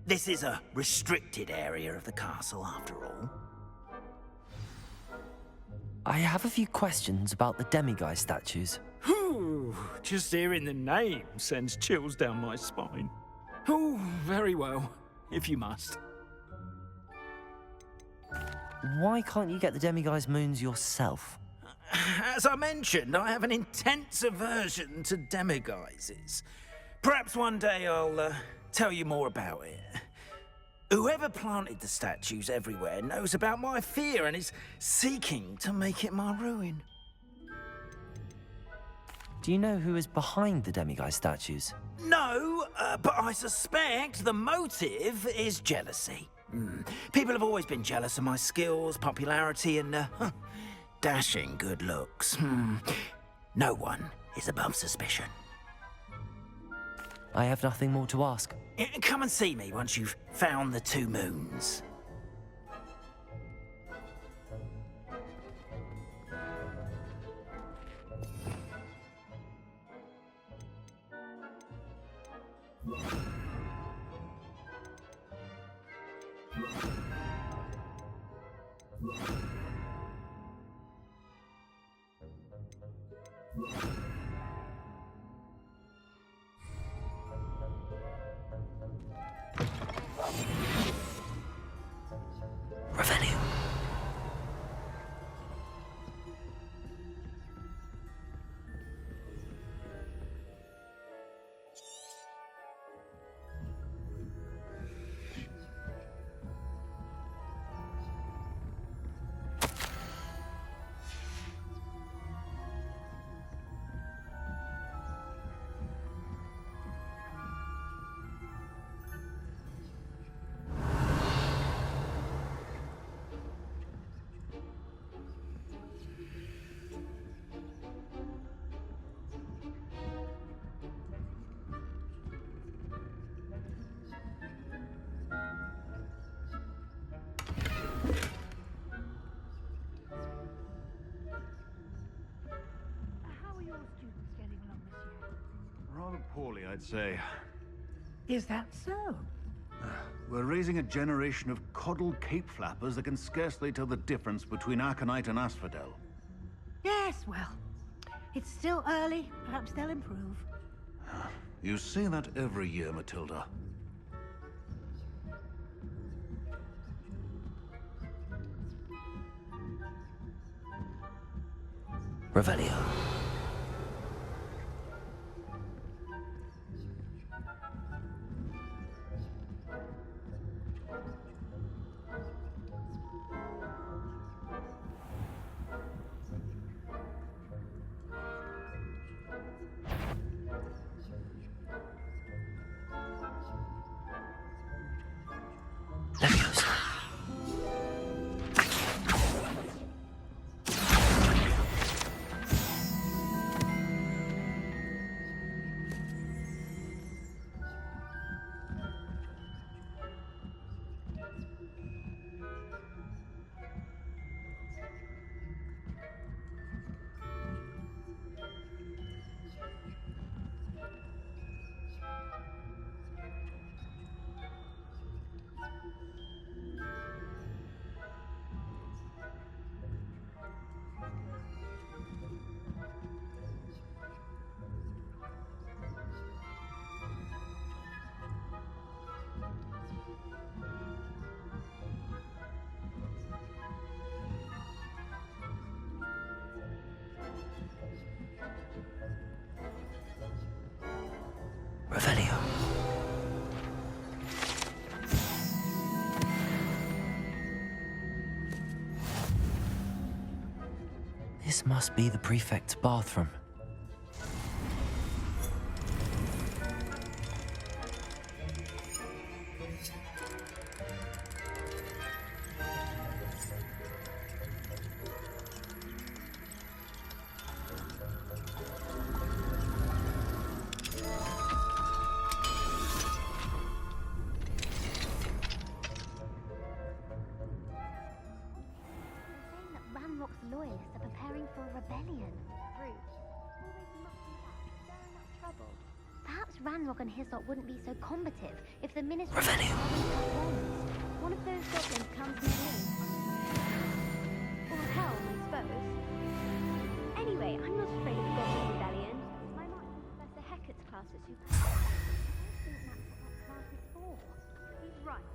This is a restricted area of the castle, after all. I have a few questions about the demiguise statues. Whew, just hearing the name sends chills down my spine. Oh, very well, if you must. Why can't you get the demiguise moons yourself? As I mentioned, I have an intense aversion to demiguises. Perhaps one day I'll tell you more about it. Whoever planted the statues everywhere knows about my fear and is seeking to make it my ruin. Do you know who is behind the demiguise statues? No, but I suspect the motive is jealousy. People have always been jealous of my skills, popularity, and dashing good looks. No one is above suspicion. I have nothing more to ask. Come and see me once you've found the 2 moons. Revelio. Rather poorly, I'd say. Is that so? We're raising a generation of coddled cape flappers that can scarcely tell the difference between Aconite and Asphodel. Yes, well, it's still early. Perhaps they'll improve. You say that every year, Matilda. Revelio. Leviosa. Revelio. This must be the prefect's bathroom. Loyalists are preparing for a rebellion. Rude. trouble. Perhaps Ranrock and Hyssop wouldn't be so combative if the Ministry... One of those goblins comes near me. Or hell, I suppose. Anyway, I'm not afraid of Goblin Rebellion. My mark from Professor Hecat's class was superb. I don't think that's what that class is for. He's right.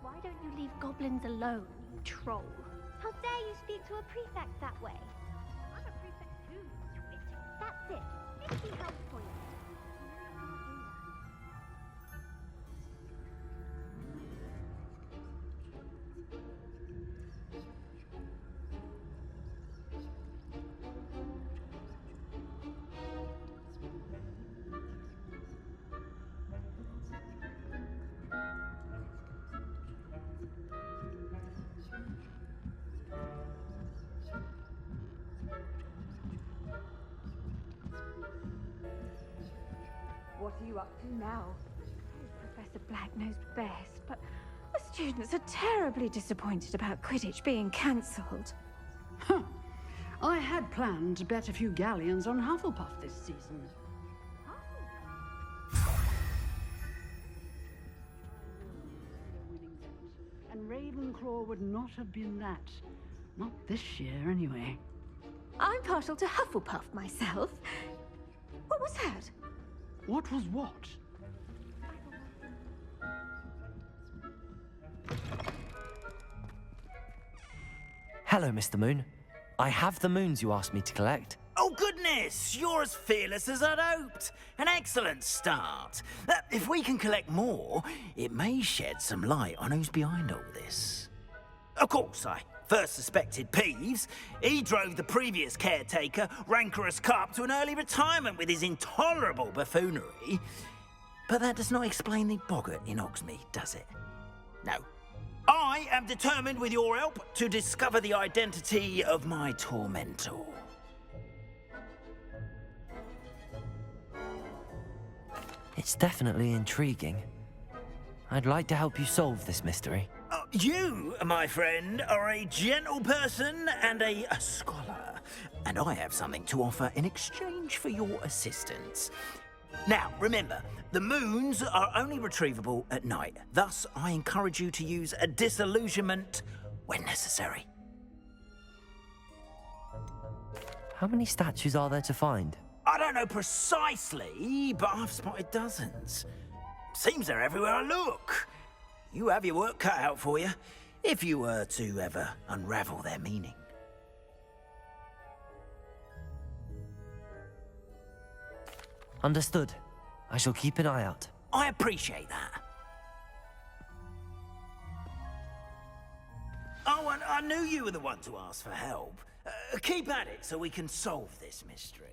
Why don't you leave goblins alone, you troll? How dare you speak to a prefect that way? I'm a prefect too, twit. That's it. 50 health points. What are you up to now? Professor Black knows best, but the students are terribly disappointed about Quidditch being cancelled. Huh. I had planned to bet a few galleons on Hufflepuff this season. And Ravenclaw would not have been that. Not this year, anyway. I'm partial to Hufflepuff myself. What was that? What was what? Hello, Mr. Moon. I have the moons you asked me to collect. Oh, goodness! You're as fearless as I'd hoped. An excellent start. If we can collect more, it may shed some light on who's behind all this. Of course, I first suspected Peeves. He drove the previous caretaker, Rancorous Carp, to an early retirement with his intolerable buffoonery. But that does not explain the boggart in Hogsmeade, does it? No. I am determined, with your help, to discover the identity of my tormentor. It's definitely intriguing. I'd like to help you solve this mystery. You, my friend, are a gentle person and a scholar, and I have something to offer in exchange for your assistance. Now, remember, the moons are only retrievable at night. Thus, I encourage you to use a disillusionment when necessary. How many statues are there to find? I don't know precisely, but I've spotted dozens. Seems they're everywhere I look. You have your work cut out for you, if you were to ever unravel their meaning. Understood. I shall keep an eye out. I appreciate that. Oh, and I knew you were the one to ask for help. Keep at it so we can solve this mystery.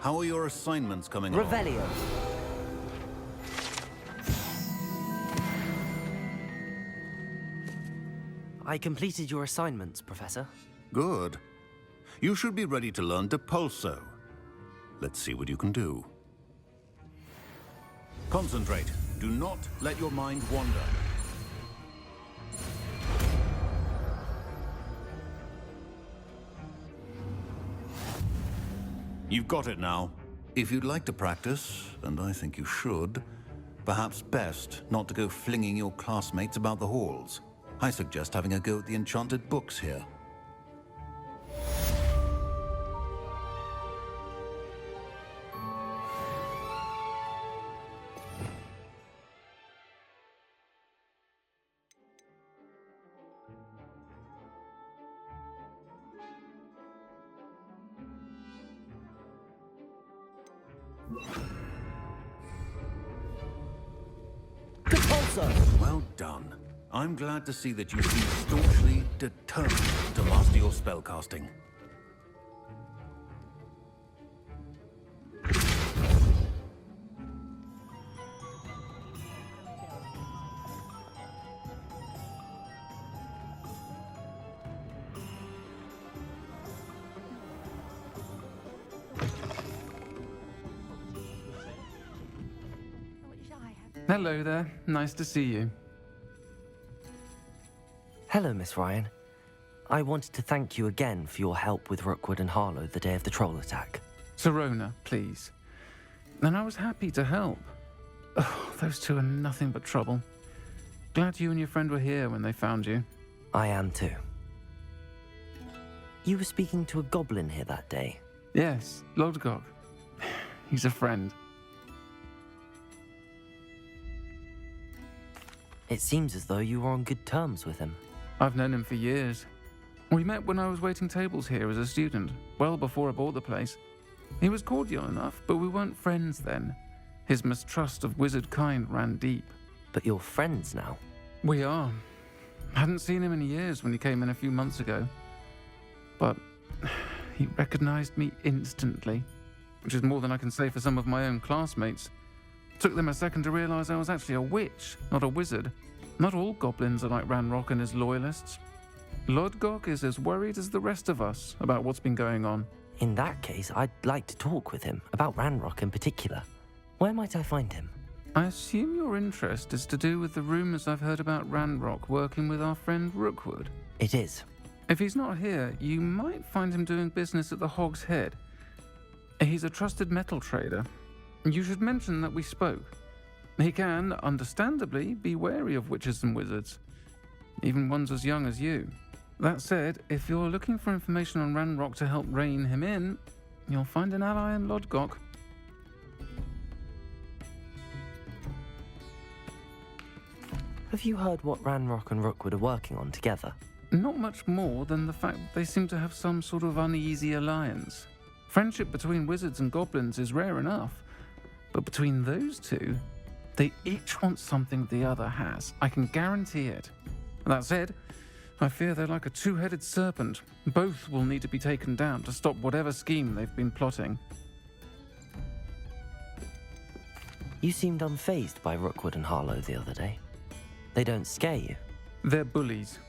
How are your assignments coming along? Revelio. I completed your assignments, Professor. Good. You should be ready to learn Depulso. Let's see what you can do. Concentrate. Do not let your mind wander. You've got it now. If you'd like to practice, and I think you should, perhaps best not to go flinging your classmates about the halls. I suggest having a go at the enchanted books here. Well done. I'm glad to see that you seem staunchly determined to master your spellcasting. Hello there. Nice to see you. Hello, Miss Ryan. I wanted to thank you again for your help with Rookwood and Harlow the day of the troll attack. Sirona, please. And I was happy to help. Oh, those two are nothing but trouble. Glad you and your friend were here when they found you. I am too. You were speaking to a goblin here that day. Yes, Lodgok. He's a friend. It seems as though you were on good terms with him. I've known him for years. We met when I was waiting tables here as a student, well before I bought the place. He was cordial enough, but we weren't friends then. His mistrust of wizard kind ran deep. But you're friends now? We are. Hadn't seen him in years when he came in a few months ago. But he recognized me instantly, which is more than I can say for some of my own classmates. Took them a second to realize I was actually a witch, not a wizard. Not all goblins are like Ranrock and his loyalists. Lodgok is as worried as the rest of us about what's been going on. In that case, I'd like to talk with him, about Ranrock in particular. Where might I find him? I assume your interest is to do with the rumors I've heard about Ranrock working with our friend Rookwood. It is. If he's not here, you might find him doing business at the Hog's Head. He's a trusted metal trader. You should mention that we spoke. He can, understandably, be wary of witches and wizards, even ones as young as you. That said, if you're looking for information on Ranrock to help rein him in, you'll find an ally in Lodgok. Have you heard what Ranrock and Rookwood are working on together? Not much more than the fact that they seem to have some sort of uneasy alliance. Friendship between wizards and goblins is rare enough, but between those two, they each want something the other has. I can guarantee it. That said, I fear they're like a two-headed serpent. Both will need to be taken down to stop whatever scheme they've been plotting. You seemed unfazed by Rookwood and Harlow the other day. They don't scare you? They're bullies.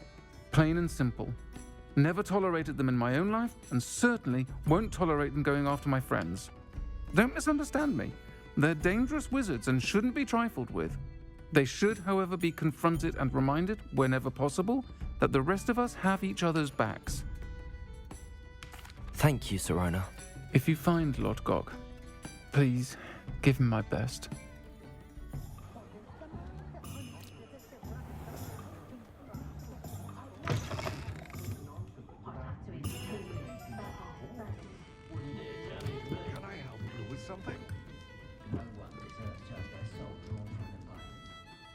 Plain and simple. Never tolerated them in my own life, and certainly won't tolerate them going after my friends. Don't misunderstand me. They're dangerous wizards and shouldn't be trifled with. They should, however, be confronted and reminded, whenever possible, that the rest of us have each other's backs. Thank you, Sirona. If you find Lodgok, please give him my best.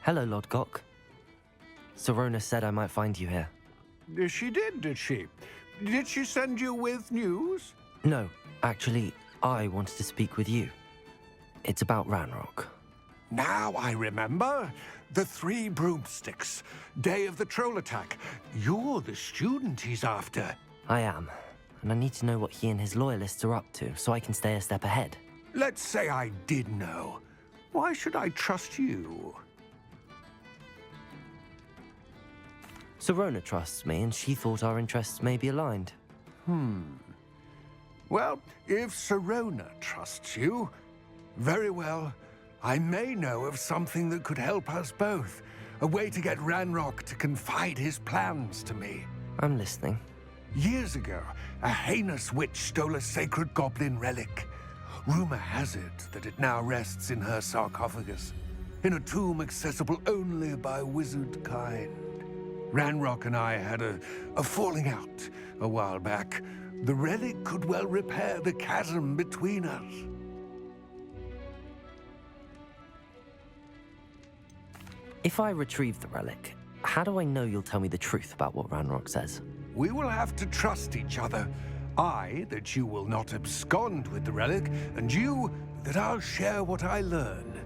Hello, Lodgok. Sirona said I might find you here. She did she? Did she send you with news? No, actually, I wanted to speak with you. It's about Ranrock. Now I remember. The 3 broomsticks. Day of the troll attack. You're the student he's after. I am, and I need to know what he and his loyalists are up to so I can stay a step ahead. Let's say I did know. Why should I trust you? Sirona trusts me, and she thought our interests may be aligned. Well, if Sirona trusts you, very well. I may know of something that could help us both. A way to get Ranrock to confide his plans to me. I'm listening. Years ago, a heinous witch stole a sacred goblin relic. Rumor has it that it now rests in her sarcophagus, in a tomb accessible only by wizard kind. Ranrock and I had a falling out a while back. The relic could well repair the chasm between us. If I retrieve the relic, how do I know you'll tell me the truth about what Ranrock says? We will have to trust each other. I, that you will not abscond with the relic, and you, that I'll share what I learn.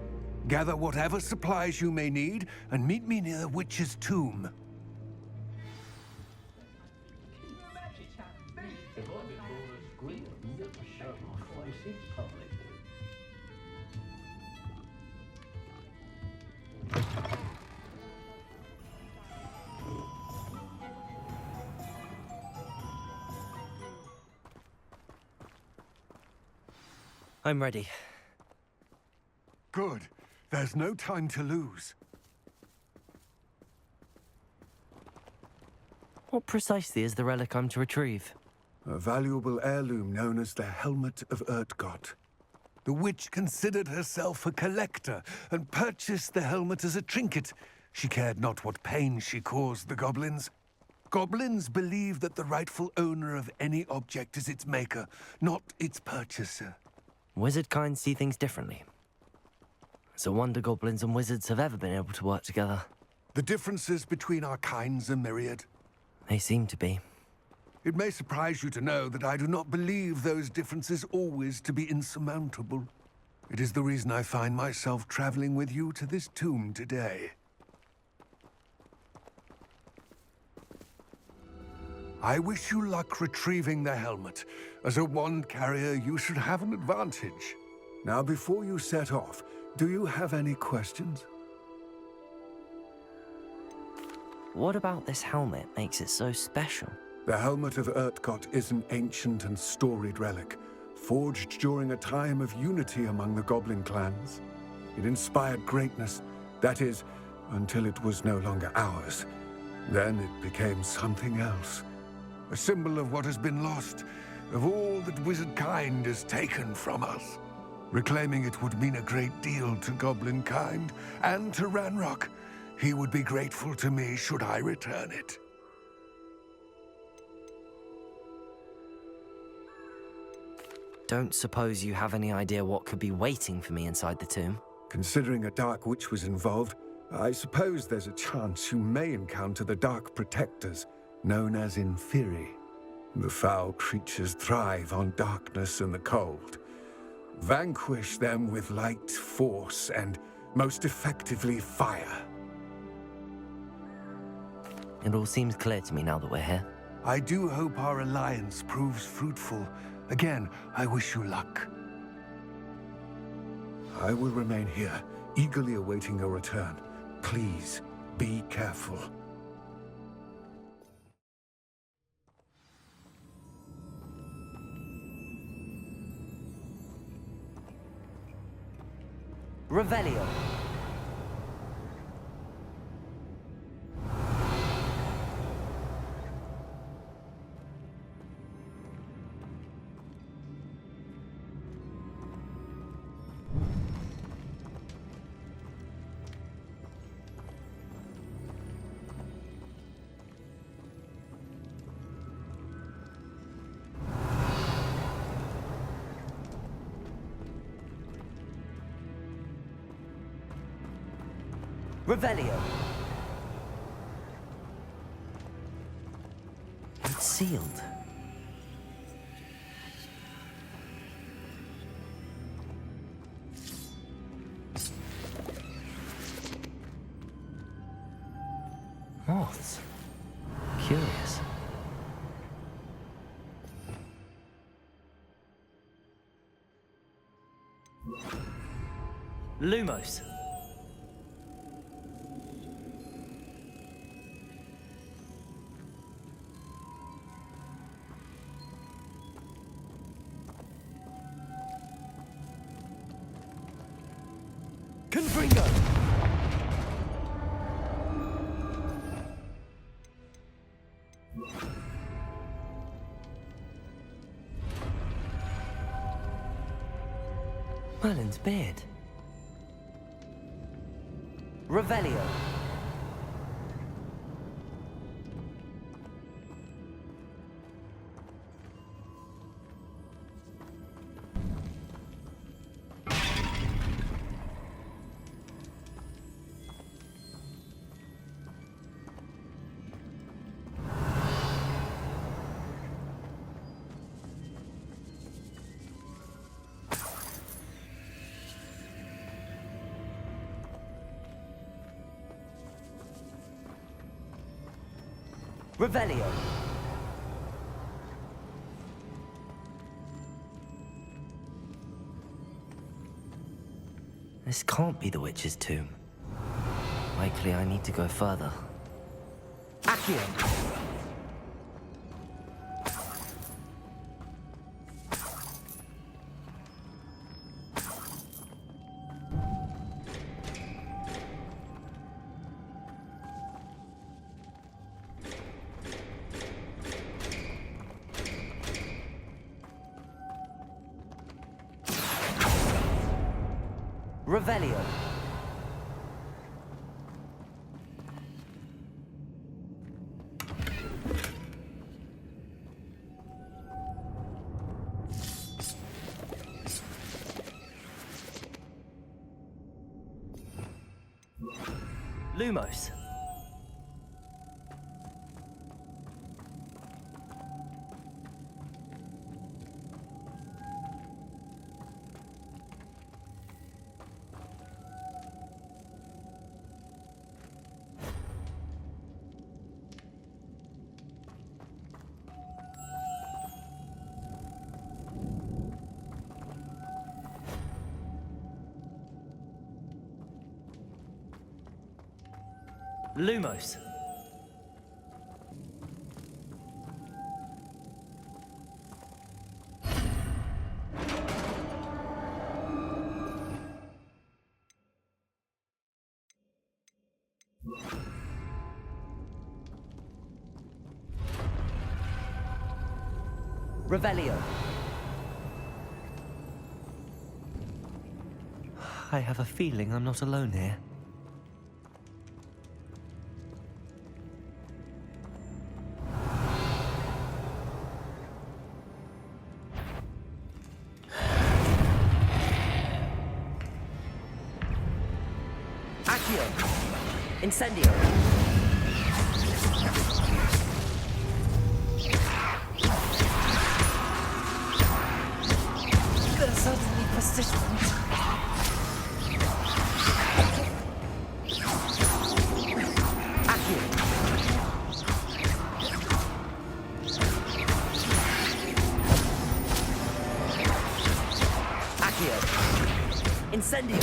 Gather whatever supplies you may need, and meet me near the witch's tomb. I'm ready. Good. There's no time to lose. What precisely is the relic I'm to retrieve? A valuable heirloom known as the Helmet of Urtkot. The witch considered herself a collector and purchased the helmet as a trinket. She cared not what pain she caused the goblins. Goblins believe that the rightful owner of any object is its maker, not its purchaser. Wizard kind see things differently. It's a wonder goblins and wizards have ever been able to work together. The differences between our kinds are myriad. They seem to be. It may surprise you to know that I do not believe those differences always to be insurmountable. It is the reason I find myself traveling with you to this tomb today. I wish you luck retrieving the helmet. As a wand carrier, you should have an advantage. Now, before you set off, do you have any questions? What about this helmet makes it so special? The Helmet of Urtkot is an ancient and storied relic, forged during a time of unity among the goblin clans. It inspired greatness, that is, until it was no longer ours. Then it became something else. A symbol of what has been lost, of all that wizard kind is taken from us. Reclaiming it would mean a great deal to goblin kind, and to Ranrock. He would be grateful to me should I return it. Don't suppose you have any idea what could be waiting for me inside the tomb? Considering a Dark Witch was involved, I suppose there's a chance you may encounter the Dark Protectors, known as Inferi. The foul creatures thrive on darkness and the cold. Vanquish them with light, force, and most effectively fire. It all seems clear to me now that we're here. I do hope our alliance proves fruitful. Again, I wish you luck. I will remain here, eagerly awaiting your return. Please, be careful. Revelio. Revelio. It's sealed. Moths. Curious. Lumos. Confringo! Merlin's beard. Revelio. Revelio. This can't be the witch's tomb. Likely I need to go further. Accio! Revelio. Lumos. Lumos. Revelio. I have a feeling I'm not alone here. Incendio. They're certainly persistent. Accio. Accio. Incendio.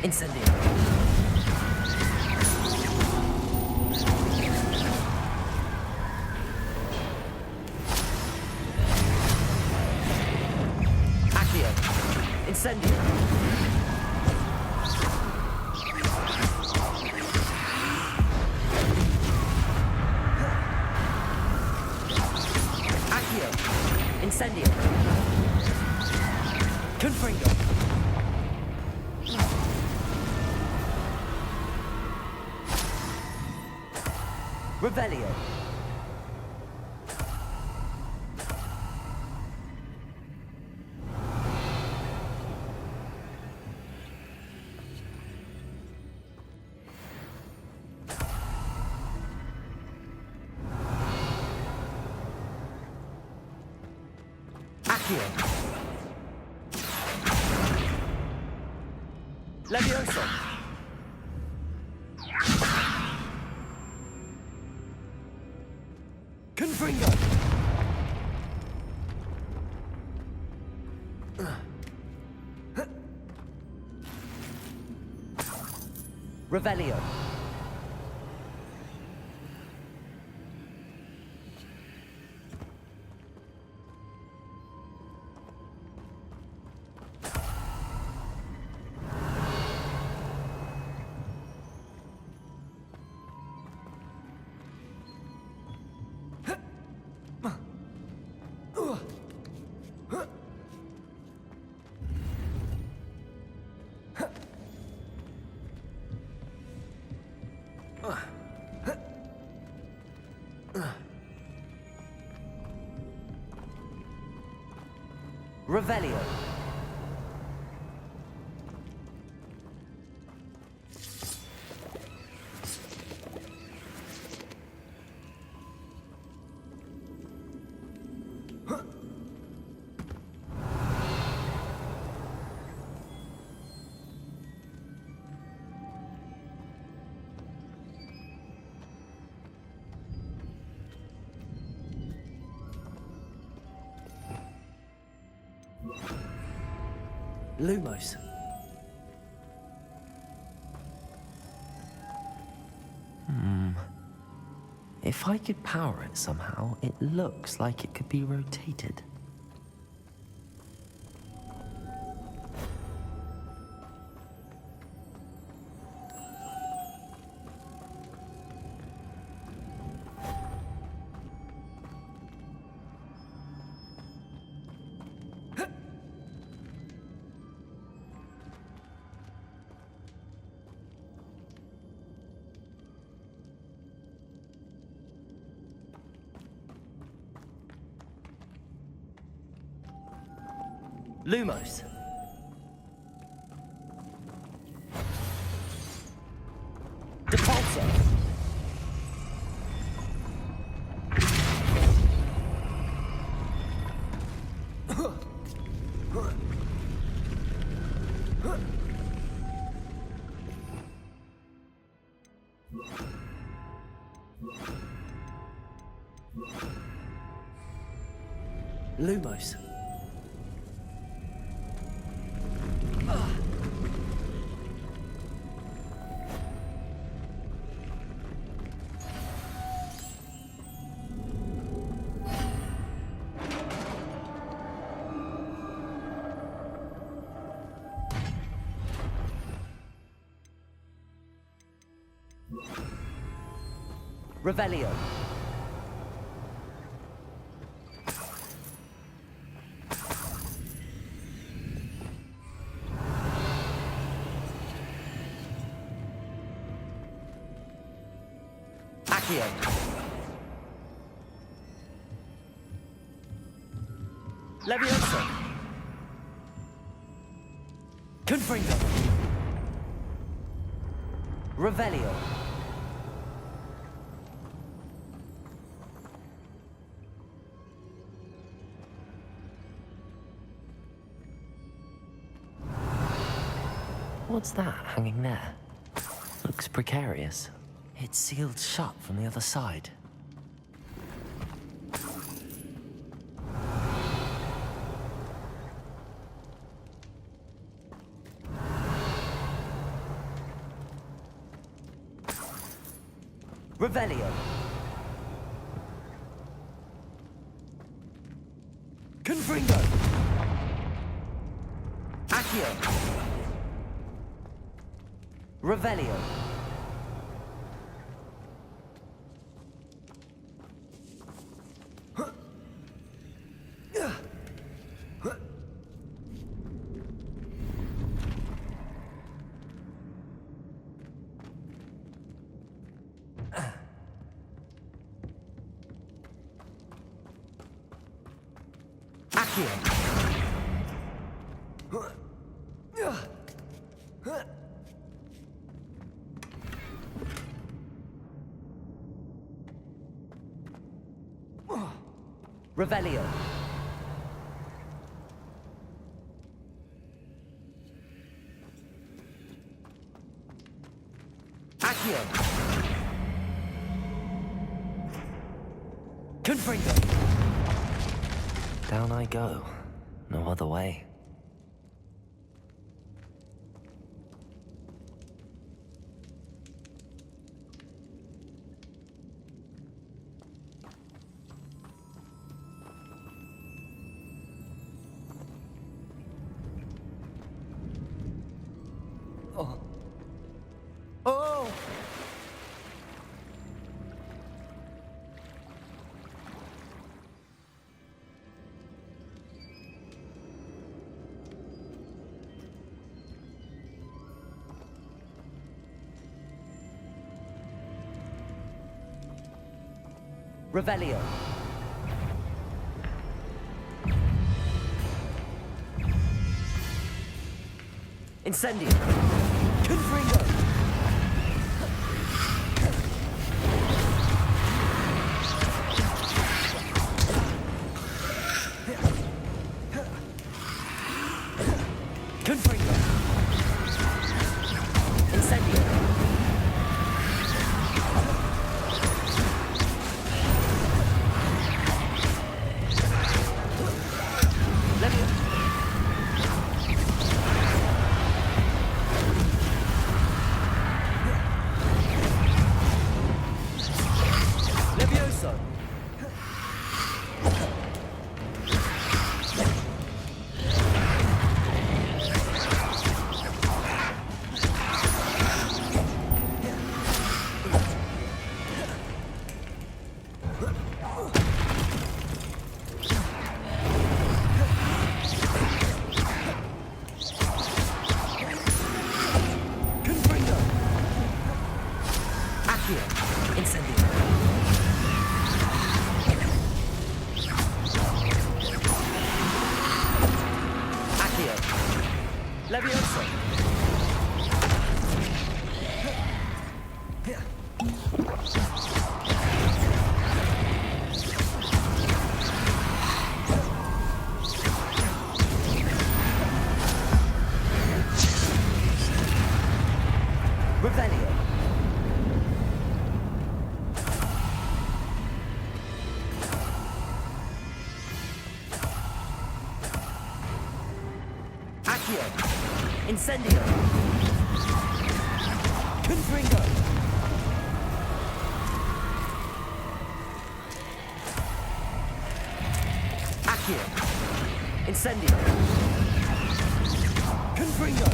Incendio. Accio. Incendio. Accio. Incendio. Confringo. Revelio. Accio. Levioso. Confringo. Revelio. Revelio. Lumos. If I could power it somehow, it looks like it could be rotated. Lumos. Depulsor. Lumos. Revelio. Accio. Leviosa. Confringo. Revelio. What's that hanging there? Looks precarious. It's sealed shut from the other side. Revelio. Confringo. Accio. Revelio. Revelio. Accio. Confringo. Down I go. No other way. Revelio. Incendio. Confringo. Confringo. Incendio. Accio! Incendio! Confringo! Accio! Incendio! Confringo!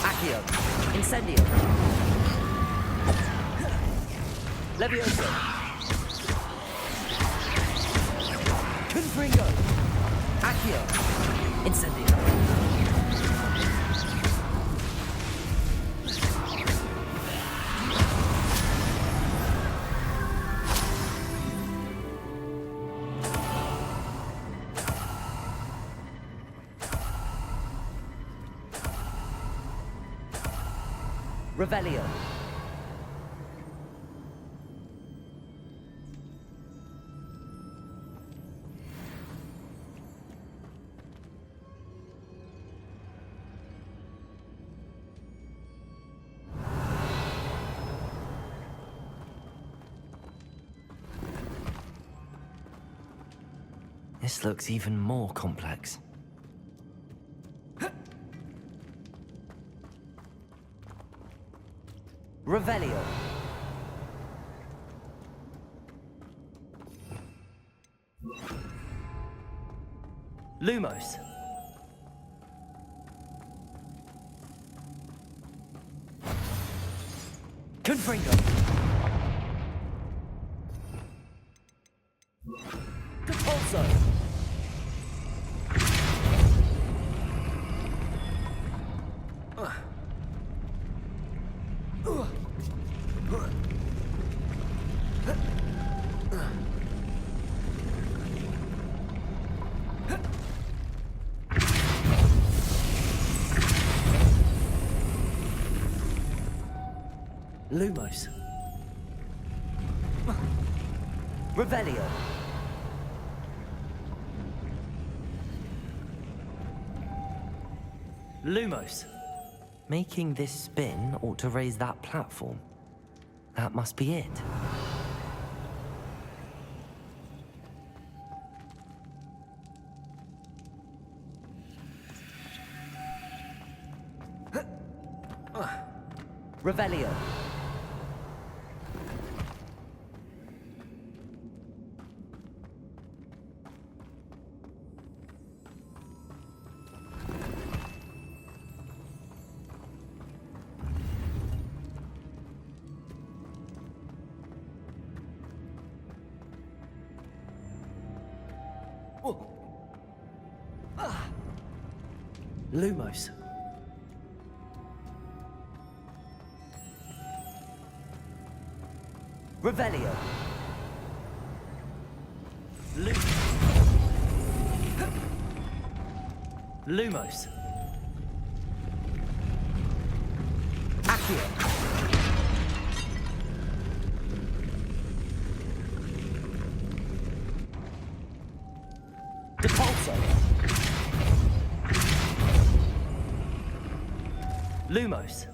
Accio! Incendio! Levioso! Confringo! Accio! Incendio! Revelio! This looks even more complex. Revelio. Lumos. Confringo. Compulso. Lumos. Revelio. Lumos. Making this spin ought to raise that platform. That must be it. Revelio. Lumos. Revelio. Lumos. Accio. Depulso. Lumos.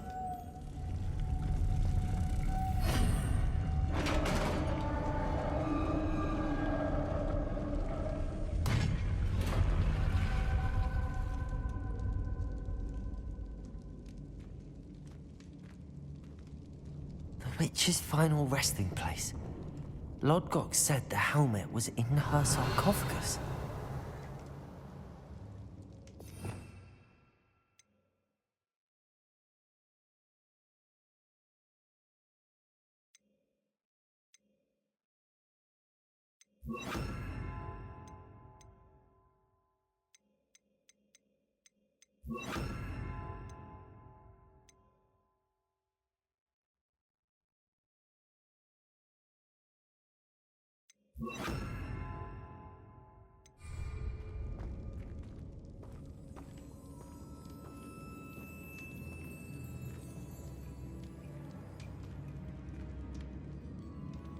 The witch's final resting place. Lodgok said the helmet was in her sarcophagus.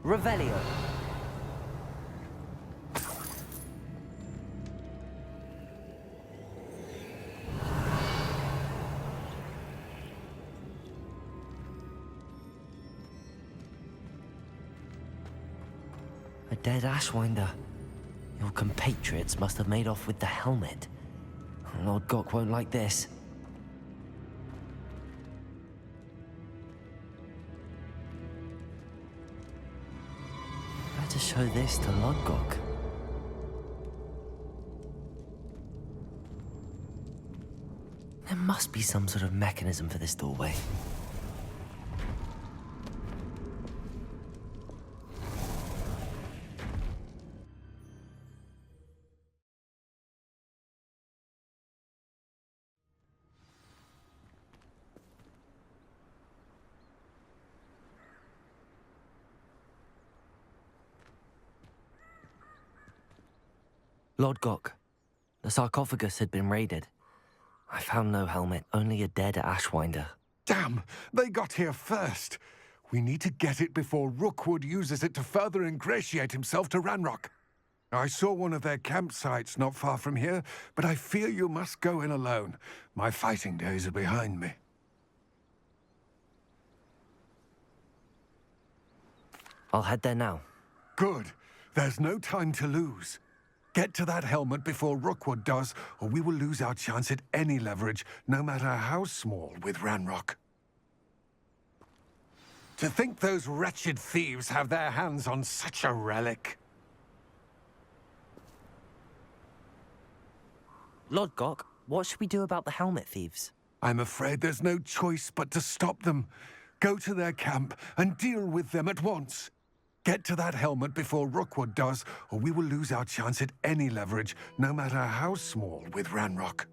Revelio. A dead Ashwinder. Your compatriots must have made off with the helmet. Lord Gok won't like this. Better show this to Lord Gok. There must be some sort of mechanism for this doorway. Lord Gok, the sarcophagus had been raided. I found no helmet, only a dead Ashwinder. Damn! They got here first. We need to get it before Rookwood uses it to further ingratiate himself to Ranrock. I saw one of their campsites not far from here, but I fear you must go in alone. My fighting days are behind me. I'll head there now. Good. There's no time to lose. Get to that helmet before Rookwood does, or we will lose our chance at any leverage, no matter how small, with Ranrock. To think those wretched thieves have their hands on such a relic. Lord Gok, what should we do about the helmet thieves? I'm afraid there's no choice but to stop them. Go to their camp and deal with them at once. Get to that helmet before Rookwood does, or we will lose our chance at any leverage, no matter how small, with Ranrock.